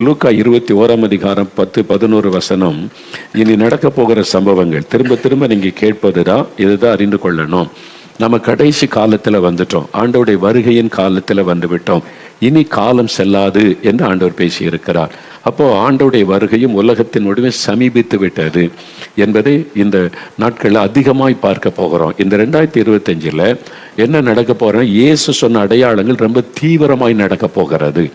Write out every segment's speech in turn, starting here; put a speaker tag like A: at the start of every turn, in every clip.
A: லூக்கா 21:10-11 இனி நடக்க போகிற சம்பவங்கள் திரும்ப திரும்ப நீங்க கேட்பதுதான், இதுதான் அறிந்து கொள்ளணும். நம்ம கடைசி காலத்துல வந்துட்டோம், ஆண்டவருடைய வருகையின் காலத்துல வந்து விட்டோம். இனி காலம் செல்லாது என்று ஆண்டவர் பேசி இருக்கிறார். அப்போ ஆண்டவருடைய வருகையும் உலகத்தின் முடிவை சமீபித்து விட்டது என்பதை இந்த நாட்களில் அதிகமாய் பார்க்க போகிறோம். இந்த 2025 என்ன நடக்க போறோம்? இயேசு சொன்ன அடையாளங்கள் ரொம்ப தீவிரமாய் நடக்க போகிறது.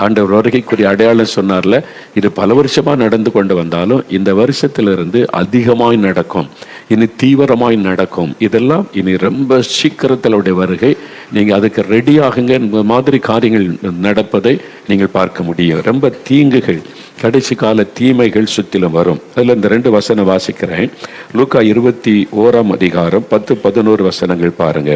A: ஆண்டவர் வருகைக்குரிய அடையாளம் சொன்னார்ல, இது பல வருஷமா நடந்து கொண்டு வந்தாலும் இந்த வருஷத்திலிருந்து அதிகமாய் நடக்கும், இனி தீவிரமாய் நடக்கும். இதெல்லாம் இனி ரொம்ப சீக்கிரத்திலுடைய வருகை. நீங்க அதுக்கு ரெடி ஆகுங்க. இந்த மாதிரி காரியங்கள் நடப்பதை நீங்கள் பார்க்க முடியும். ரொம்ப தீங்குகள், கடைசி கால தீமைகள் சுற்றிலும் வரும். அதுல இந்த 2 வசனம் வாசிக்கிறேன். லூக்கா 21:10-11 பாருங்க.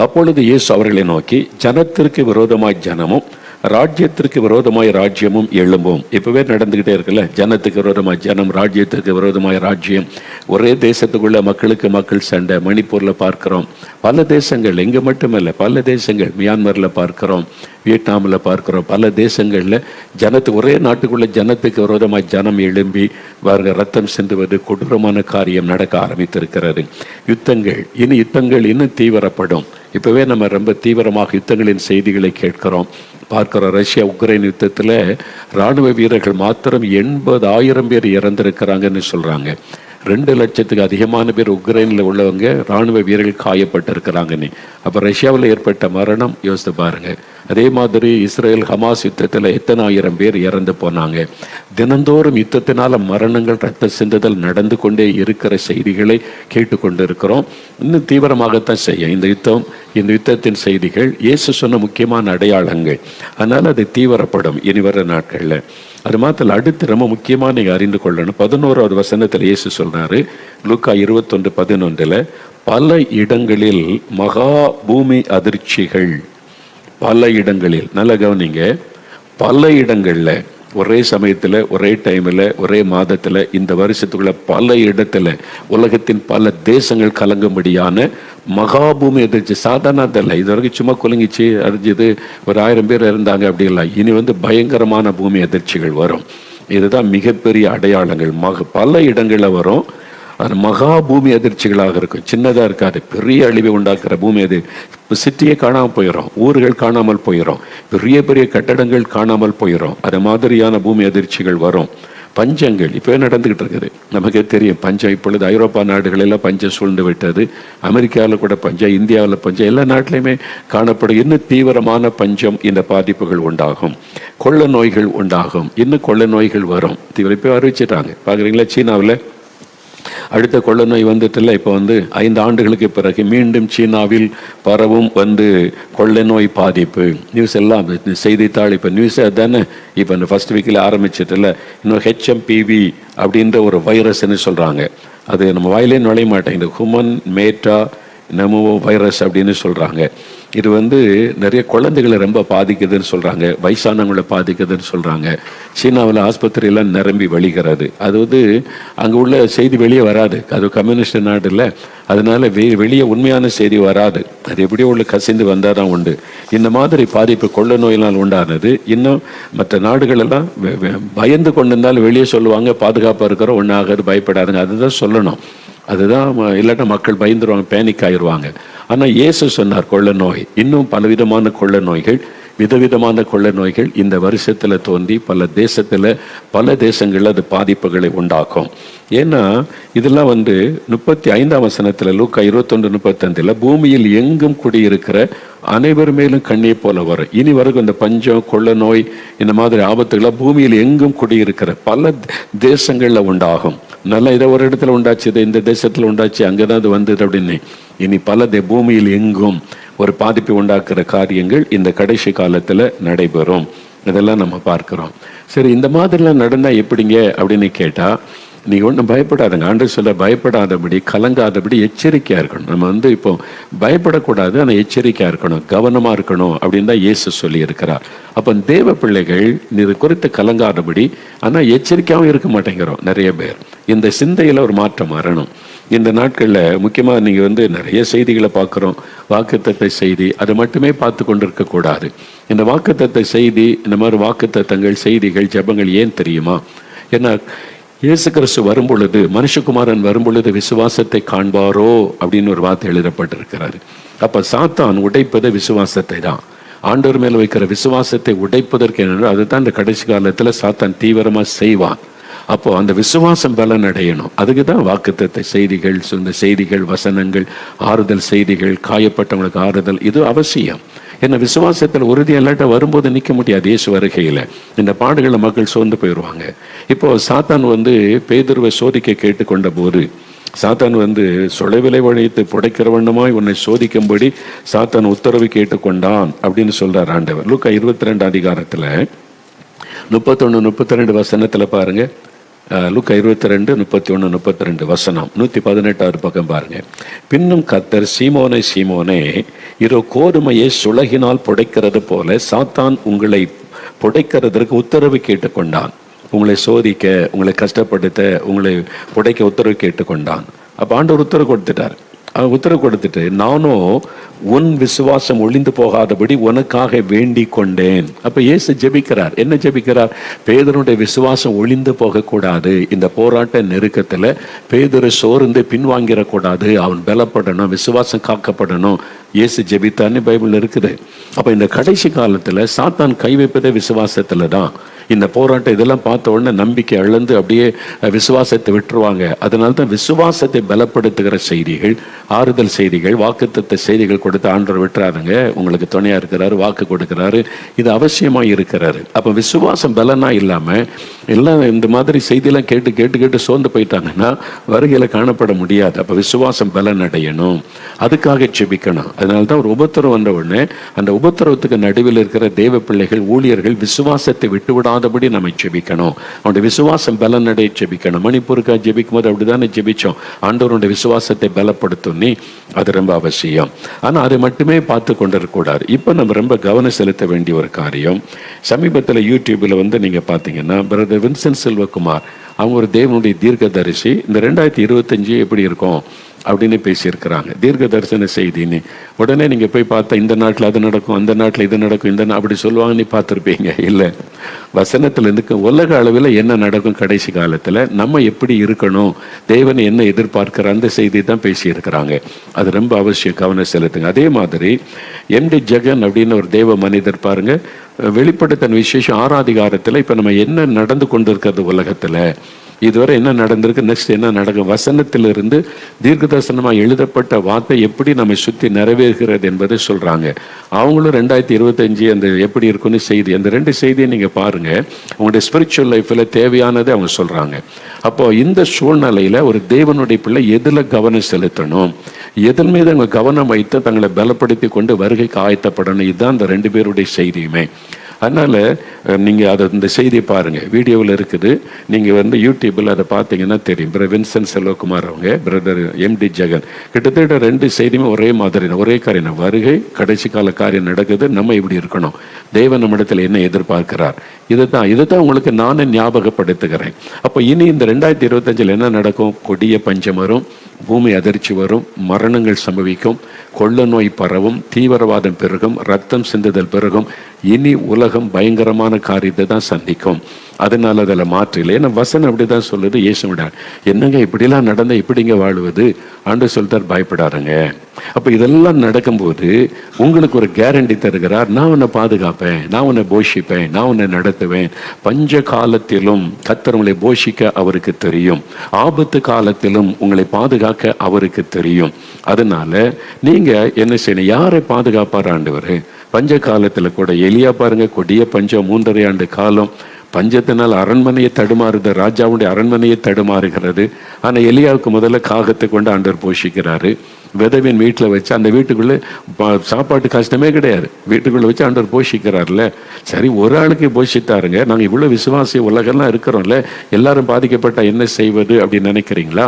A: அப்பொழுது இயேசு அவர்களை நோக்கி, ஜனத்திற்கு விரோதமாய் ஜனமும் ராஜ்யத்திற்கு விரோதமாய் ராஜ்யமும் எழும்பும். இப்பவே நடந்துகிட்டே இருக்குல்ல, ஜனத்துக்கு விரோதமாய் ஜனம், ராஜ்யத்துக்கு விரோதமாய் ராஜ்யம். ஒரே தேசத்துக்குள்ள மக்களுக்கு மக்கள் சண்டை. மணிப்பூர்ல பார்க்கிறோம், பல தேசங்கள், இங்க மட்டுமல்ல பல தேசங்கள், மியான்மர்ல பார்க்கிறோம், வியட்நாமில் பார்க்கிறோம், பல தேசங்கள்ல ஜனத்துக்கு, ஒரே நாட்டுக்குள்ள ஜனத்துக்கு விரோதமாய் ஜனம் எழும்பி ரத்தம் சிந்துவது, கொடூரமான காரியம் நடக்க ஆரம்பித்திருக்கிறது. யுத்தங்கள், இனி யுத்தங்கள் இன்னும் தீவிரப்படும். இப்பவே நம்ம ரொம்ப தீவிரமாக யுத்தங்களின் செய்திகளை கேட்கிறோம், பார்க்கிறோம். ரஷ்யா உக்ரைன் யுத்தத்தில் இராணுவ வீரர்கள் மாத்திரம் 80,000 பேர் இறந்திருக்கிறாங்கன்னு சொல்றாங்க. 2 லட்சத்துக்கு அதிகமான பேர் உக்ரைனில் உள்ளவங்க இராணுவ வீரர்கள் காயப்பட்டிருக்கிறாங்கன்னு. அப்போ ரஷ்யாவில் ஏற்பட்ட மரணம் யோசித்து பாருங்க. அதே மாதிரி இஸ்ரேல் ஹமாஸ் யுத்தத்தில் எத்தனை ஆயிரம் பேர் இறந்து போனாங்க. தினந்தோறும் யுத்தத்தினால மரணங்கள், ரத்த சிந்துதல் நடந்து கொண்டே இருக்கிற செய்திகளை கேட்டுக்கொண்டு இருக்கிறோம். இன்னும் தீவிரமாகத்தான் செய்யும் இந்த யுத்தம். இந்த யுத்தத்தின் செய்திகள் இயேசு சொன்ன முக்கியமான அடையாளங்கள். அதனால அது தீவிரப்படும் இனி வர நாட்களில். அது மாத்திரம் அடுத்து ரொம்ப முக்கியமாக நீங்க அறிந்து கொள்ளணும். 11வது வசனத்தில் இயேசு சொல்றாரு, லூக்கா 21:11, பல இடங்களில் மகா பூமி அதிர்ச்சிகள். பல இடங்களில், நல்ல கவனிங்க, பல இடங்கள்ல ஒரே சமயத்தில், ஒரே டைமில், ஒரே மாதத்தில், இந்த வருஷத்துக்குள்ள பல இடத்துல உலகத்தின் பல தேசங்கள் கலங்கும்படியான மகாபூமி அதிர்ச்சி. சாதாரண இது வரைக்கும் சும்மா குலுங்கிச்சு அறிஞ்சது, ஒரு 1000 பேர் இருந்தாங்க, அப்படி இல்லை. இனி பயங்கரமான பூமி அதிர்ச்சிகள் வரும். இதுதான் மிகப்பெரிய அடையாளங்கள். பல இடங்களில் வரும். அது மகா பூமி அதிர்ச்சிகளாக இருக்கும். சின்னதாக இருக்காது, பெரிய அழிவை உண்டாக்குற பூமி. அது சிட்டியே காணாமல் போயிடும், ஊர்கள் காணாமல் போயிடும், பெரிய பெரிய கட்டடங்கள் காணாமல் போயிடும். அது மாதிரியான பூமி அதிர்ச்சிகள் வரும். பஞ்சங்கள் இப்போ நடந்துகிட்டு இருக்குது, நமக்கே தெரியும். பஞ்சம் இப்பொழுது ஐரோப்பா நாடுகளெல்லாம் பஞ்சம் சூழ்ந்து விட்டது. அமெரிக்காவில் கூட பஞ்சம், இந்தியாவில் பஞ்சம், எல்லா நாட்டிலையுமே காணப்படும். இன்னும் தீவிரமான பஞ்சம், இந்த பாதிப்புகள் உண்டாகும். கொள்ள நோய்கள் உண்டாகும், இன்னும் கொள்ள நோய்கள் வரும். இப்போ அறிவிச்சிட்டாங்க, பார்க்குறீங்களா? சீனாவில் அடுத்த கொள்ள நோய் வந்துட்டுல. இப்போ 5 ஆண்டுகளுக்கு பிறகு மீண்டும் சீனாவில் பரவும் கொள்ளை நோய் பாதிப்பு. நியூஸ் எல்லாம் செய்தித்தாள் இப்போ நியூஸ் அதுதானே. இப்போ இந்த ஃபர்ஸ்ட் வீக்கில் ஆரம்பிச்சிட்டுல. இன்னும் HMPV அப்படின்ற ஒரு வைரஸ்ன்னு சொல்றாங்க. அது நம்ம வாயிலே நுழைய மாட்டேங்குது. ஹியூமன் மேட்டா நமோ வைரஸ் அப்படின்னு சொல்றாங்க. இது நிறைய குழந்தைகளை ரொம்ப பாதிக்குதுன்னு சொல்றாங்க, வயசானவங்களை பாதிக்குதுன்னு சொல்றாங்க. சீனாவில் ஆஸ்பத்திரியெல்லாம் நிரம்பி வழிகிறது. அது அங்கே உள்ள செய்தி வெளியே வராது, அது கம்யூனிஸ்ட் நாடு இல்லை. அதனால வெளியே உண்மையான செய்தி வராது. அது எப்படியோ உள்ள கசிந்து வந்தால் தான் உண்டு. இந்த மாதிரி பாதிப்பு கொள்ள நோயினால் உண்டானது. இன்னும் மற்ற நாடுகளெல்லாம் பயந்து கொண்டிருந்தாலும் வெளியே சொல்லுவாங்க, பாதுகாப்பாக இருக்கிறோம், ஒன்றாகாது, பயப்படாதுங்க. அதுதான் சொல்லணும். அதுதான், இல்லாட்டா மக்கள் பயந்துருவாங்க, பேனிக் ஆயிடுவாங்க. ஆனால் இயேசு சொன்னார், கொள்ள நோய், இன்னும் பலவிதமான கொள்ள நோய்கள், விதவிதமான கொள்ள நோய்கள் இந்த வருஷத்தில் தோன்றி பல தேசத்தில், பல தேசங்களில் அது பாதிப்புகளை உண்டாக்கும். ஏன்னா இதெல்லாம் 35ஆம் வசனத்தில் லூக்கா 21:35, பூமியில் எங்கும் குடியிருக்கிற அனைவர் மேலும் கண்ணீர் போல வரும். இனி வரைக்கும் இந்த பஞ்சம், கொள்ள நோய், இந்த மாதிரி ஆபத்துகளை பூமியில் எங்கும் குடியிருக்கிற பல தேசங்களில் உண்டாகும். நல்லா இதை ஒரு இடத்துல உண்டாச்சு, இதை இந்த தேசத்தில் உண்டாச்சு, அங்கேதான் அது வந்தது அப்படின்னு. இனி பல பூமியில் எங்கும் ஒரு பாதிப்பை உண்டாக்குற காரியங்கள் இந்த கடைசி காலத்தில் நடைபெறும். இதெல்லாம் நம்ம பார்க்கிறோம். சரி, இந்த மாதிரிலாம் நடந்தால் எப்படிங்க அப்படின்னு கேட்டால், நீங்கள் ஒன்றும் பயப்படாதுங்க. ஆண்டவர் சொல்ல, பயப்படாதபடி, கலங்காதபடி எச்சரிக்கையாக இருக்கணும். நம்ம இப்போ பயப்படக்கூடாது, ஆனால் எச்சரிக்கையாக இருக்கணும், கவனமாக இருக்கணும் அப்படின்னு தான் இயேசு சொல்லி இருக்கிறார். அப்போ தேவ பிள்ளைகள் இது குறித்து கலங்காதபடி, ஆனால் எச்சரிக்கையாகவும் இருக்க மாட்டேங்கிறோம் நிறைய பேர். இந்த சிந்தையில் ஒரு மாற்றம் வரணும். இந்த நாட்களில் முக்கியமாக நீங்கள் நிறைய செய்திகளை பார்க்குறோம். வாக்குத்தத்த செய்தி அது மட்டுமே பார்த்து கொண்டு இருக்கக்கூடாது. இந்த வாக்குத்தத்த செய்தி, இந்த மாதிரி வாக்குத்தத்தங்கள், செய்திகள், ஜெபங்கள் ஏன் தெரியுமா? ஏன்னா இயேசு கிறிஸ்து வரும்பொழுது, மனுஷகுமாரன் வரும்பொழுது விசுவாசத்தை காண்பாரோ அப்படின்னு ஒரு வார்த்தை எழுதப்பட்டிருக்கிறாரு. அப்போ சாத்தான் உடைப்பது விசுவாசத்தை தான். ஆண்டவர் மேல வைக்கிற விசுவாசத்தை உடைப்பதற்கு என்ன, அதுதான் இந்த கடைசி காலத்தில் சாத்தான் தீவிரமாக செய்வான். அப்போ அந்த விசுவாசம் பலன் அடையணும். அதுக்கு தான் வாக்குத்தத்த செய்திகள், இந்த செய்திகள், வசனங்கள், ஆறுதல் செய்திகள், காயப்பட்டவங்களுக்கு ஆறுதல், இது அவசியம். ஏன்னா விசுவாசத்தில் உறுதி அல்லாட்ட வரும்போது நிற்க முடியாது. இயேசு வருகையில் இந்த பாடுகளை மக்கள் சோர்ந்து போயிடுவாங்க. இப்போ சாத்தான் பேதுருவை சோதிக்க கேட்டுக்கொண்ட போது, சாத்தான் சொலைவிலை வழித்து புடைக்கிற வண்ணமாய் உன்னை சோதிக்கும்படி சாத்தான் உத்தரவு கேட்டுக்கொண்டான் அப்படின்னு சொல்றார் ஆண்டவர். லூக்கா 22 அதிகாரத்தில் 31, 32 வசனத்தில் பாருங்க. லூக்கா 22, 31, 32 வசனம், 118வது பக்கம் பாருங்க. பின்னும் கர்த்தர், சீமோனே சீமோனே, இதோ கோதுமையை சுளகினால் புடைக்கிறது போல சாத்தான் உங்களை புடைக்கிறதற்கு உத்தரவு கேட்டுக்கொண்டான். உங்களை சோதிக்க, உங்களை கஷ்டப்படுத்த, உங்களை புடைக்க உத்தரவு கேட்டுக்கொண்டான். அப்போ ஆண்டவர் உத்தரவு கொடுத்துட்டார். உத்தரவு கொடுத்துட்டு, நானும் உன் விசுவாசம் ஒளிந்து போகாதபடி உனக்காக வேண்டிக் கொண்டேன். அப்ப இயேசு ஜெபிக்கிறார். என்ன ஜெபிக்கிறார்? பேதுருடைய விசுவாசம் ஒளிந்து போகக்கூடாது. இந்த போராட்ட நெருக்கத்துல பேதுரு சோர்ந்து பின்வாங்கிடக்கூடாது. அவன் பலப்படணும், விசுவாசம் காக்கப்படணும். இயேசு ஜெபித்தான்னு பைபிள் இருக்குது. அப்ப இந்த கடைசி காலத்துல சாத்தான் கை வைப்பதே விசுவாசத்துல தான். இந்த போராட்டம் இதெல்லாம் பார்த்த உடனே நம்பிக்கை இழந்து அப்படியே விசுவாசத்தை விட்டுருவாங்க. அதனால தான் விசுவாசத்தை பலப்படுத்துகிற செய்திகள், ஆறுதல் செய்திகள், வாக்குத்தத்த செய்திகள் கொடுத்து ஆண்டவர் விட்டுறாருங்க. உங்களுக்கு துணையா இருக்கிறாரு, வாக்கு கொடுக்கிறாரு, இது அவசியமா இருக்கிறாரு. அப்ப விசுவாசம் பலனா இல்லாம எல்லாம் இந்த மாதிரி செய்தியெல்லாம் கேட்டு கேட்டு கேட்டு சோர்ந்து போயிட்டாங்கன்னா வருகையில காணப்பட முடியாது. அப்ப விசுவாசம் பலன் அடையணும், அதுக்காக செபிக்கணும். அதனால்தான் ஒரு உபத்திரம் வந்த உடனே அந்த உபத்திரவத்துக்கு நடுவில் இருக்கிற தேவ பிள்ளைகள், ஊழியர்கள் விசுவாசத்தை விட்டுவிடாதபடி நம்ம ஜெபிக்கணும். அவனுடைய விசுவாசம் பலன் அடைய ஜெபிக்கணும். மணிப்பூருக்காக ஜெபிக்கும் போது அப்படிதானே ஜெபிச்சோம். ஆண்டவருடைய விசுவாசத்தை பலப்படுத்தும். அது ரொம்ப அவசியம். ஆனா அதை மட்டுமே பார்த்து கொண்டிருக்கக்கூடாது. இப்போ நம்ம ரொம்ப கவனம் செலுத்த வேண்டிய ஒரு காரியம், சமீபத்தில் யூடியூப்ல நீங்க பார்த்தீங்கன்னா பிரதர் வின்சென்ட் செல்வகுமார், அவங்க ஒரு தேவனுடைய தீர்க்கதரிசி. இந்த 2025 எப்படி இருக்கும் அப்படின்னு பேசியிருக்கிறாங்க. தீர்க்க தரிசன செய்தின்னு உடனே நீங்கள் போய் பார்த்தா இந்த நாட்டில் அது நடக்கும், அந்த நாட்டில் இது நடக்கும், இந்த அப்படி சொல்லுவாங்க, நீ பார்த்துருப்பீங்க. இல்லை, வசனத்தில் இருந்து உலக அளவில் என்ன நடக்கும், கடைசி காலத்தில் நம்ம எப்படி இருக்கணும், தேவனை என்ன எதிர்பார்க்கிற அந்த செய்தி தான் பேசியிருக்கிறாங்க. அது ரொம்ப அவசியம், கவனம் செலுத்துங்க. அதே மாதிரி எம்டி ஜெகன் அப்படின்னு ஒரு தேவ மனிதர் பாருங்க, வெளிப்படுத்தின விசேஷம் 6 அதிகாரத்தில் இப்போ நம்ம என்ன நடந்து கொண்டு இருக்கிறது உலகத்தில், இதுவரை என்ன நடந்திருக்கு, நெக்ஸ்ட் என்ன நடக்கும், வசனத்திலிருந்து தீர்க்க தரிசனமாக எழுதப்பட்ட வார்த்தை எப்படி நம்மை சுற்றி நிறைவேறுகிறது என்பதை சொல்றாங்க. அவங்களும் 2025 அந்த எப்படி இருக்குன்னு செய்தி, அந்த 2 செய்தியை நீங்க பாருங்க. அவங்களுடைய ஸ்பிரிச்சுவல் லைஃப்ல தேவையானதை அவங்க சொல்றாங்க. அப்போ இந்த சூழ்நிலையில ஒரு தேவனுடைய பிள்ளை எதுல கவனம் செலுத்தணும், எதன் மீது அவங்க கவனம் வைத்து தங்களை பலப்படுத்தி கொண்டு வருகைக்கு ஆயத்தப்படணும், இதுதான் அந்த 2 பேருடைய செய்தியுமே. அதனால நீங்க அதை இந்த செய்தியை பாருங்க, வீடியோவில் இருக்குது. நீங்க யூடியூப்ல அதை பார்த்தீங்கன்னா தெரியும். பிரதர் வின்சென்ட் செல்வகுமார் அவங்க, பிரதர் எம்டி ஜெகன், கிட்டத்தட்ட 2 செய்தியுமே ஒரே மாதிரி, ஒரே காரியம், வருகை, கடைசி கால காரியம் நடக்குது, நம்ம இப்படி இருக்கணும், தேவன் நம்மிடத்தில் என்ன எதிர்பார்க்கிறார், இதுதான் உங்களுக்கு நானே ஞாபகப்படுத்துகிறேன். அப்போ இனி இந்த 2025 என்ன நடக்கும், கொடிய பஞ்சம் வரும், பூமி அதிர்ச்சி வரும், மரணங்கள் சம்பவிக்கும், கொள்ள நோய் பரவும், தீவிரவாதம் பெருகும், ரத்தம் சிந்துதல் பெருகும். இனி உலகம் பயங்கரமான காரியத்தை தான் சந்திக்கும். அதனால அதில் மாற்றில்லை. ஏன்னா வசனம் அப்படிதான் சொல்லுது. இயேசுவிட என்னங்க இப்படிலாம் நடந்தால் இப்படிங்க வாழுவது, ஆண்டு சொல்லிட்டார், பயப்படாருங்க. அப்போ இதெல்லாம் நடக்கும்போது உங்களுக்கு ஒரு கேரண்டி தருகிறார், நான் உன்னை பாதுகாப்பேன், நான் உன்னை போஷிப்பேன், நான் உன்னை நடத்துவேன். பஞ்ச காலத்திலும் கர்த்தர் உங்களை போஷிக்க அவருக்கு தெரியும், ஆபத்து காலத்திலும் உங்களை பாதுகாக்க அவருக்கு தெரியும். அதனால நீங்க என்ன செய்யணும், யாரை பாதுகாப்பார் ஆண்டவர்? பஞ்ச காலத்துல கூட எலியா பாருங்க, கொடிய பஞ்சம், 3.5 ஆண்டு காலம் பஞ்சத்தினால் அரண்மனையை தடுமாறுது, ராஜாவுடைய அரண்மனையை தடுமாறுகிறது. ஆனா எலியாவுக்கு முதல்ல காகத்தை கொண்டு ஆண்டவர் போஷிக்கிறாரு. விதவின் வீட்டில் வச்சு, அந்த வீட்டுக்குள்ள சாப்பாட்டு கஷ்டமே கிடையாது, வீட்டுக்குள்ள வச்சு ஆண்டவர் போஷிக்கிறார்ல. சரி, ஒரு ஆளுக்கு போஷித்தாருங்க, நாங்கள் இவ்வளோ விசுவாசி உலகெல்லாம் இருக்கிறோம்ல, எல்லாரும் பாதிக்கப்பட்டா என்ன செய்வது அப்படின்னு நினைக்கிறீங்களா?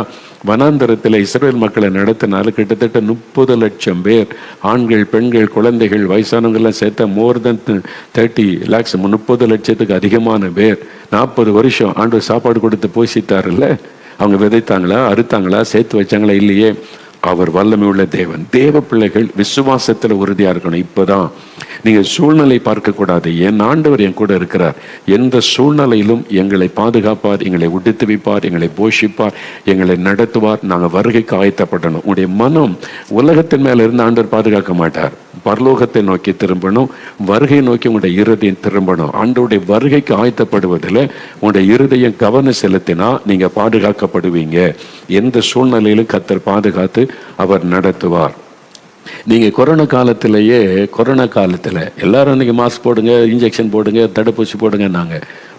A: வனாந்தரத்தில் இஸ்ரவேல் மக்களை நடத்தினாலும் கிட்டத்தட்ட 30 லட்சம் பேர், ஆண்கள், பெண்கள், குழந்தைகள், வயசானவங்கெல்லாம் சேர்த்தா மோர் தென் 30 lakhs, 30 லட்சத்துக்கு அதிகமான பேர். 40 வருஷம் ஆண்டவர் சாப்பாடு கொடுத்து போஷித்தாருல்ல. அவங்க விதைத்தாங்களா, அறுத்தாங்களா, சேர்த்து வச்சாங்களா? இல்லையே. அவர் வல்லமை உள்ள தேவன். தேவ பிள்ளைகள் விசுவாசத்துல உறுதியா இருக்கணும். இப்பதான் நீங்க சூழ்நிலை பார்க்க கூடாது. என் ஆண்டவர் என் கூட இருக்கிறார், எந்த சூழ்நிலையிலும் எங்களை பாதுகாப்பார், எங்களை உடுத்து வைப்பார், எங்களை போஷிப்பார், எங்களை நடத்துவார். நாங்கள் வருகைக்கு ஆயத்தப்படணும். உங்களுடைய மனம் உலகத்தின் மேல இருந்து ஆண்டவர் பாதுகாக்க மாட்டார். பரலோகத்தை நோக்கி திரும்பணும், வருகை நோக்கி உங்களுடைய இருதயம் திரும்பணும். ஆண்டவருடைய வருகைக்கு ஆயத்தப்படுவதில் உங்களுடைய இருதயம் கவனம் செலுத்தினா நீங்க பாதுகாக்கப்படுவீங்க. எந்த சூழ்நிலையிலும் கர்த்தர் பாதுகாத்து அவர் நடத்துவார். நீங்க கொரோனா காலத்துல எல்லாரும் இன்னைக்கு மாஸ்க் போடுங்க, இன்ஜெக்ஷன் போடுங்க, தடுப்பூசி போடுங்க.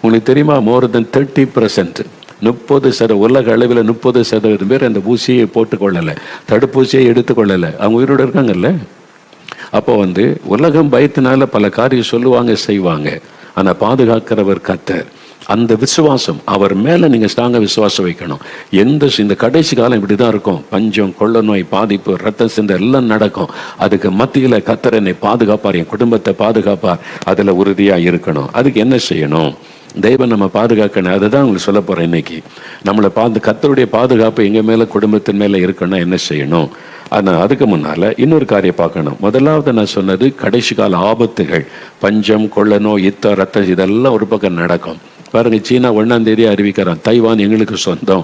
A: உங்களுக்கு தெரியுமா, மோர் தென் 30%, 30% உலக அளவில் 30% பேர் அந்த ஊசியை போட்டுக்கொள்ளலை, தடுப்பூசியை எடுத்துக்கொள்ளலை. அவங்க உயிரோடு இருக்காங்கல்ல. அப்போ உலகம் பயத்தினால பல காரியம் சொல்லுவாங்க, செய்வாங்க. ஆனா பாதுகாக்கிறவர் கர்த்தர். அந்த விசுவாசம் அவர் மேல நீங்க ஸ்ட்ராங்கா விசுவாசம் வைக்கணும். இந்த கடைசி காலம் இப்படிதான் இருக்கும். பஞ்சம், கொள்ள நோய், பாதிப்பு, ரத்த சிந்தை எல்லாம் நடக்கும். அதுக்கு மத்தியில கர்த்தர் என்னை பாதுகாப்பார், என் குடும்பத்தை பாதுகாப்பார். அதுல உறுதியா இருக்கணும். அதுக்கு என்ன செய்யணும்? தெய்வம் நம்ம பாதுகாக்கணும். அதுதான் உங்களுக்கு சொல்ல போறேன் இன்னைக்கு. நம்மளை கர்த்தருடைய பாதுகாப்பு எங்க மேல, குடும்பத்தின் மேல இருக்கணும்னா என்ன செய்யணும்? ஆனா அதுக்கு முன்னால இன்னொரு காரியம் பார்க்கணும். முதலாவது நான் சொன்னது கடைசி கால ஆபத்துகள், பஞ்சம், கொள்ள நோய், யுத்தம், ரத்தம், இதெல்லாம் ஒரு பக்கம் நடக்கும். பாருங்க, சீனா 1ஆம் தேதி அறிவிக்கிறான், தைவான் எங்களுக்கு சொந்தம்.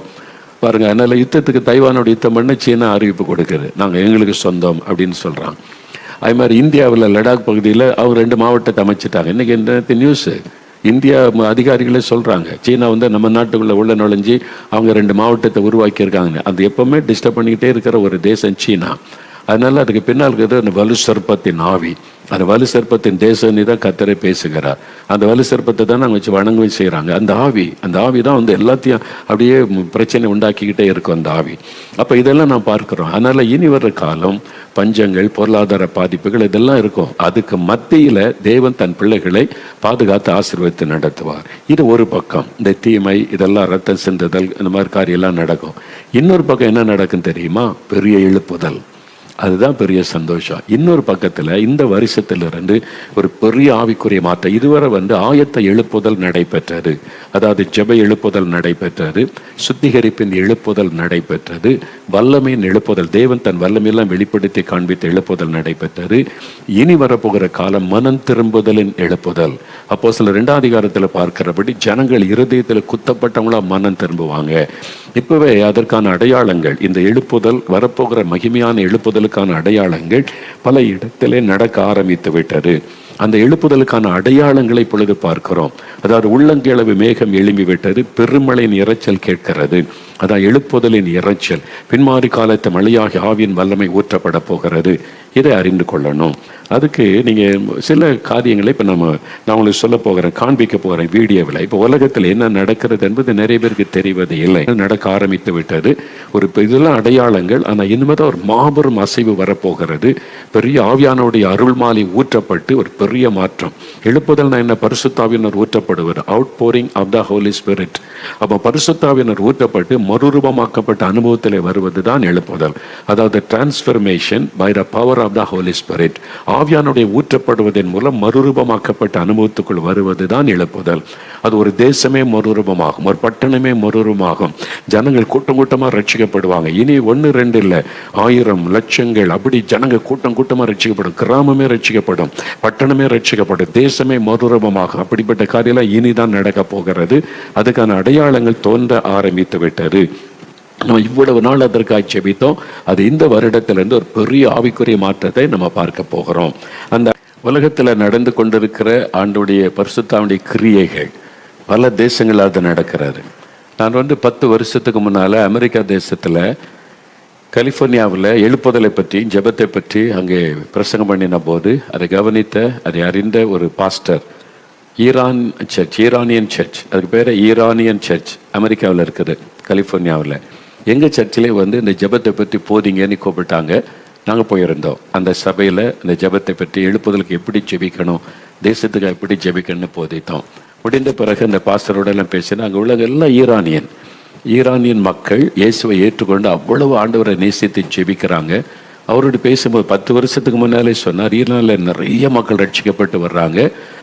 A: பாருங்க, அதனால யுத்தத்துக்கு தைவானோட யுத்தம் பண்ண சீனா அறிவிப்பு கொடுக்குது, நாங்க எங்களுக்கு சொந்தம் அப்படின்னு சொல்றாங்க. அது மாதிரி இந்தியாவில் லடாக் பகுதியில் அவர் 2 மாவட்டத்தை அமைச்சிட்டாங்க. இன்னைக்கு இந்த நியூஸ் இந்தியா அதிகாரிகளே சொல்றாங்க, சீனா நம்ம நாட்டுக்குள்ள உள்ள நுழைஞ்சி அவங்க 2 மாவட்டத்தை உருவாக்கியிருக்காங்க. அது எப்பவுமே டிஸ்டர்ப் பண்ணிக்கிட்டே இருக்கிற ஒரு தேசம் சீனா. அதனால அதுக்கு பின்னால் இருக்கிறது அந்த வலு சர்ப்பத்தின் ஆவி. அந்த வலு சர்ப்பத்தின் தேசம் தான் கர்த்தரே பேசுகிறார். அந்த வலு சர்ப்பத்தை தான் நாங்கள் வச்சு வணங்கவே செய்கிறாங்க. அந்த ஆவி தான் எல்லாத்தையும் அப்படியே பிரச்சனை உண்டாக்கிக்கிட்டே இருக்கும் அந்த ஆவி. அப்போ இதெல்லாம் நான் பார்க்கிறோம். அதனால இனி வர்ற காலம் பஞ்சங்கள், பொருளாதார பாதிப்புகள் இதெல்லாம் இருக்கும். அதுக்கு மத்தியில தேவன் தன் பிள்ளைகளை பாதுகாத்து ஆசீர்வதித்து நடத்துவார். இது ஒரு பக்கம். இந்த தீமை இதெல்லாம், ரத்தம் சிந்துதல், இந்த மாதிரி காரியம் எல்லாம் நடக்கும். இன்னொரு பக்கம் என்ன நடக்கும் தெரியுமா? பெரிய எழுப்புதல். அதுதான் பெரிய சந்தோஷம். இன்னொரு பக்கத்துல இந்த வருஷத்திலிருந்து ஒரு பெரிய ஆவிக்குரிய மாற்றம். இதுவரை ஆயத்த எழுப்புதல் நடைபெற்றது, அதாவது ஜெப எழுப்புதல் நடைபெற்றது, சுத்திகரிப்பின் எழுப்புதல் நடைபெற்றது, வல்லமையின் எழுப்புதல், தேவன் தன் வல்லமையெல்லாம் வெளிப்படுத்தி காண்பித்த எழுப்புதல் நடைபெற்றது. இனி வரப்போகிற காலம் மனம் திரும்புதலின் எழுப்புதல். அப்போ சில 2ஆம் அதிகாரத்தில் பார்க்கிறபடி ஜனங்கள் இருதயத்தில் குத்தப்பட்டவங்களா மனம் திரும்புவாங்க. இப்பவே அதற்கான அடையாளங்கள், இந்த எழுப்புதல், வரப்போகிற மகிமையான எழுப்புதலுக்கான அடையாளங்கள் பல இடத்திலே நடக்க ஆரம்பித்து விட்டது. அந்த எழுப்புதலுக்கான அடையாளங்களை இப்பொழுது பார்க்கிறோம். அதாவது உள்ளங்கிழவு மேகம் எழும்பி விட்டது, பெருமழையின் இறைச்சல் கேட்கிறது. அதான் எழுப்புதலின் இறைச்சல். பின்மாறி காலத்து மழையாகி ஆவியின் வல்லமை ஊற்றப்பட போகிறது. இதை அறிந்து கொள்ளணும். அதுக்கு நீங்க சில காரியங்களை இப்ப நான் உங்களுக்கு சொல்ல போகிறேன், காண்பிக்க போகிறேன் வீடியோவில். இப்போ உலகத்தில் என்ன நடக்கிறது என்பது நிறைய பேருக்கு தெரிவது இல்லை. நடக்க ஆரம்பித்து விட்டது. இதெல்லாம் அடையாளங்கள். ஆனா இனிமேதான் ஒரு மாபெரும் அசைவு வரப்போகிறது. பெரிய ஆவியானுடைய அருள் மாலை ஊற்றப்பட்டு ஒரு பெரிய மாற்றம். எழுப்புதல் என்ன? பரிசுத்தாவியினர் ஊற்றப்படுவது, outpouring of the Holy Spirit. அப்போ பரிசுத்தாவியினர் ஊற்றப்பட்டு மறுரூபமாக்கப்பட்ட அனுபவத்தில் வருவதுதான் எழுப்புதல். அதாவது transformation by the power of the Holy Spirit. ஆவியானுடைய ஊற்றப்படுவதன் மூலம் மறுரூபமாக்கப்பட்ட அனுபவத்துக்குள் வருவதுதான் எழுப்புதல். அது ஒரு தேசமே மறுரூபமாகும், ஒரு பட்டணமே மறுரூபமாகும். ஜனங்கள் கூட்டம் கூட்டமா ரட்சிக்கப்படுவாங்க. இனி 1 2 இல்லை, 1000 லட்சங்கள் அப்படி ஜனங்க கூட்டம் கூட்டமா ரட்சிக்கப்படும். கிராமமே ரட்சிக்கப்படும், பட்டணமே ரட்சிக்கப்படும், தேசமே மறுரூபமாகும். அப்படிப்பட்ட காரியெல்லாம் இனிதான் நடக்க போகிறது. அதுக்கான அடையாளங்கள் தோன்ற ஆரம்பித்து விட்டது. நம்ம இவ்வளவு நாள் அதற்காக செபித்தோம். அது இந்த வருடத்திலிருந்து ஒரு பெரிய ஆவிக்குரிய மாற்றத்தை நம்ம பார்க்க போகிறோம். அந்த உலகத்தில் நடந்து கொண்டிருக்கிற ஆண்டுடைய பரிசுத்தாவுடைய கிரியைகள் பல தேசங்கள் அது நடக்கிறாரு. நான் 10 வருஷத்துக்கு முன்னால அமெரிக்கா தேசத்துல கலிபோர்னியாவில் எழுப்புதலை பற்றி, ஜெபத்தை பற்றி அங்கே பிரசங்கம் பண்ணின போது அதை கவனித்த, அதை அறிந்த ஒரு பாஸ்டர், ஈரானியன் சர்ச், அதுக்கு பேர் ஈரானியன் சர்ச், அமெரிக்காவில் இருக்குது, கலிபோர்னியாவில். எங்கள் சர்ச்சிலே இந்த ஜெபத்தை பற்றி போதிங்கன்னு கூப்பிட்டாங்க. நாங்கள் போயிருந்தோம். அந்த சபையில் இந்த ஜெபத்தை பற்றி, எழுப்புதலுக்கு எப்படி ஜெபிக்கணும், தேசத்துக்கு எப்படி ஜெபிக்கணும்னு போதித்தோம். முடிந்த பிறகு அந்த பாஸ்டரோட எல்லாம் பேசினா, அங்கே உள்ள எல்லாம் ஈரானியன் மக்கள் இயேசுவை ஏற்றுக்கொண்டு அவ்வளவு ஆண்டவரை நேசித்து ஜெபிக்கிறாங்க. அவரோடு பேசும்போது 10 வருஷத்துக்கு முன்னாலே சொன்னார், ஈரானில் நிறைய மக்கள் ரட்சிக்கப்பட்டு வர்றாங்க,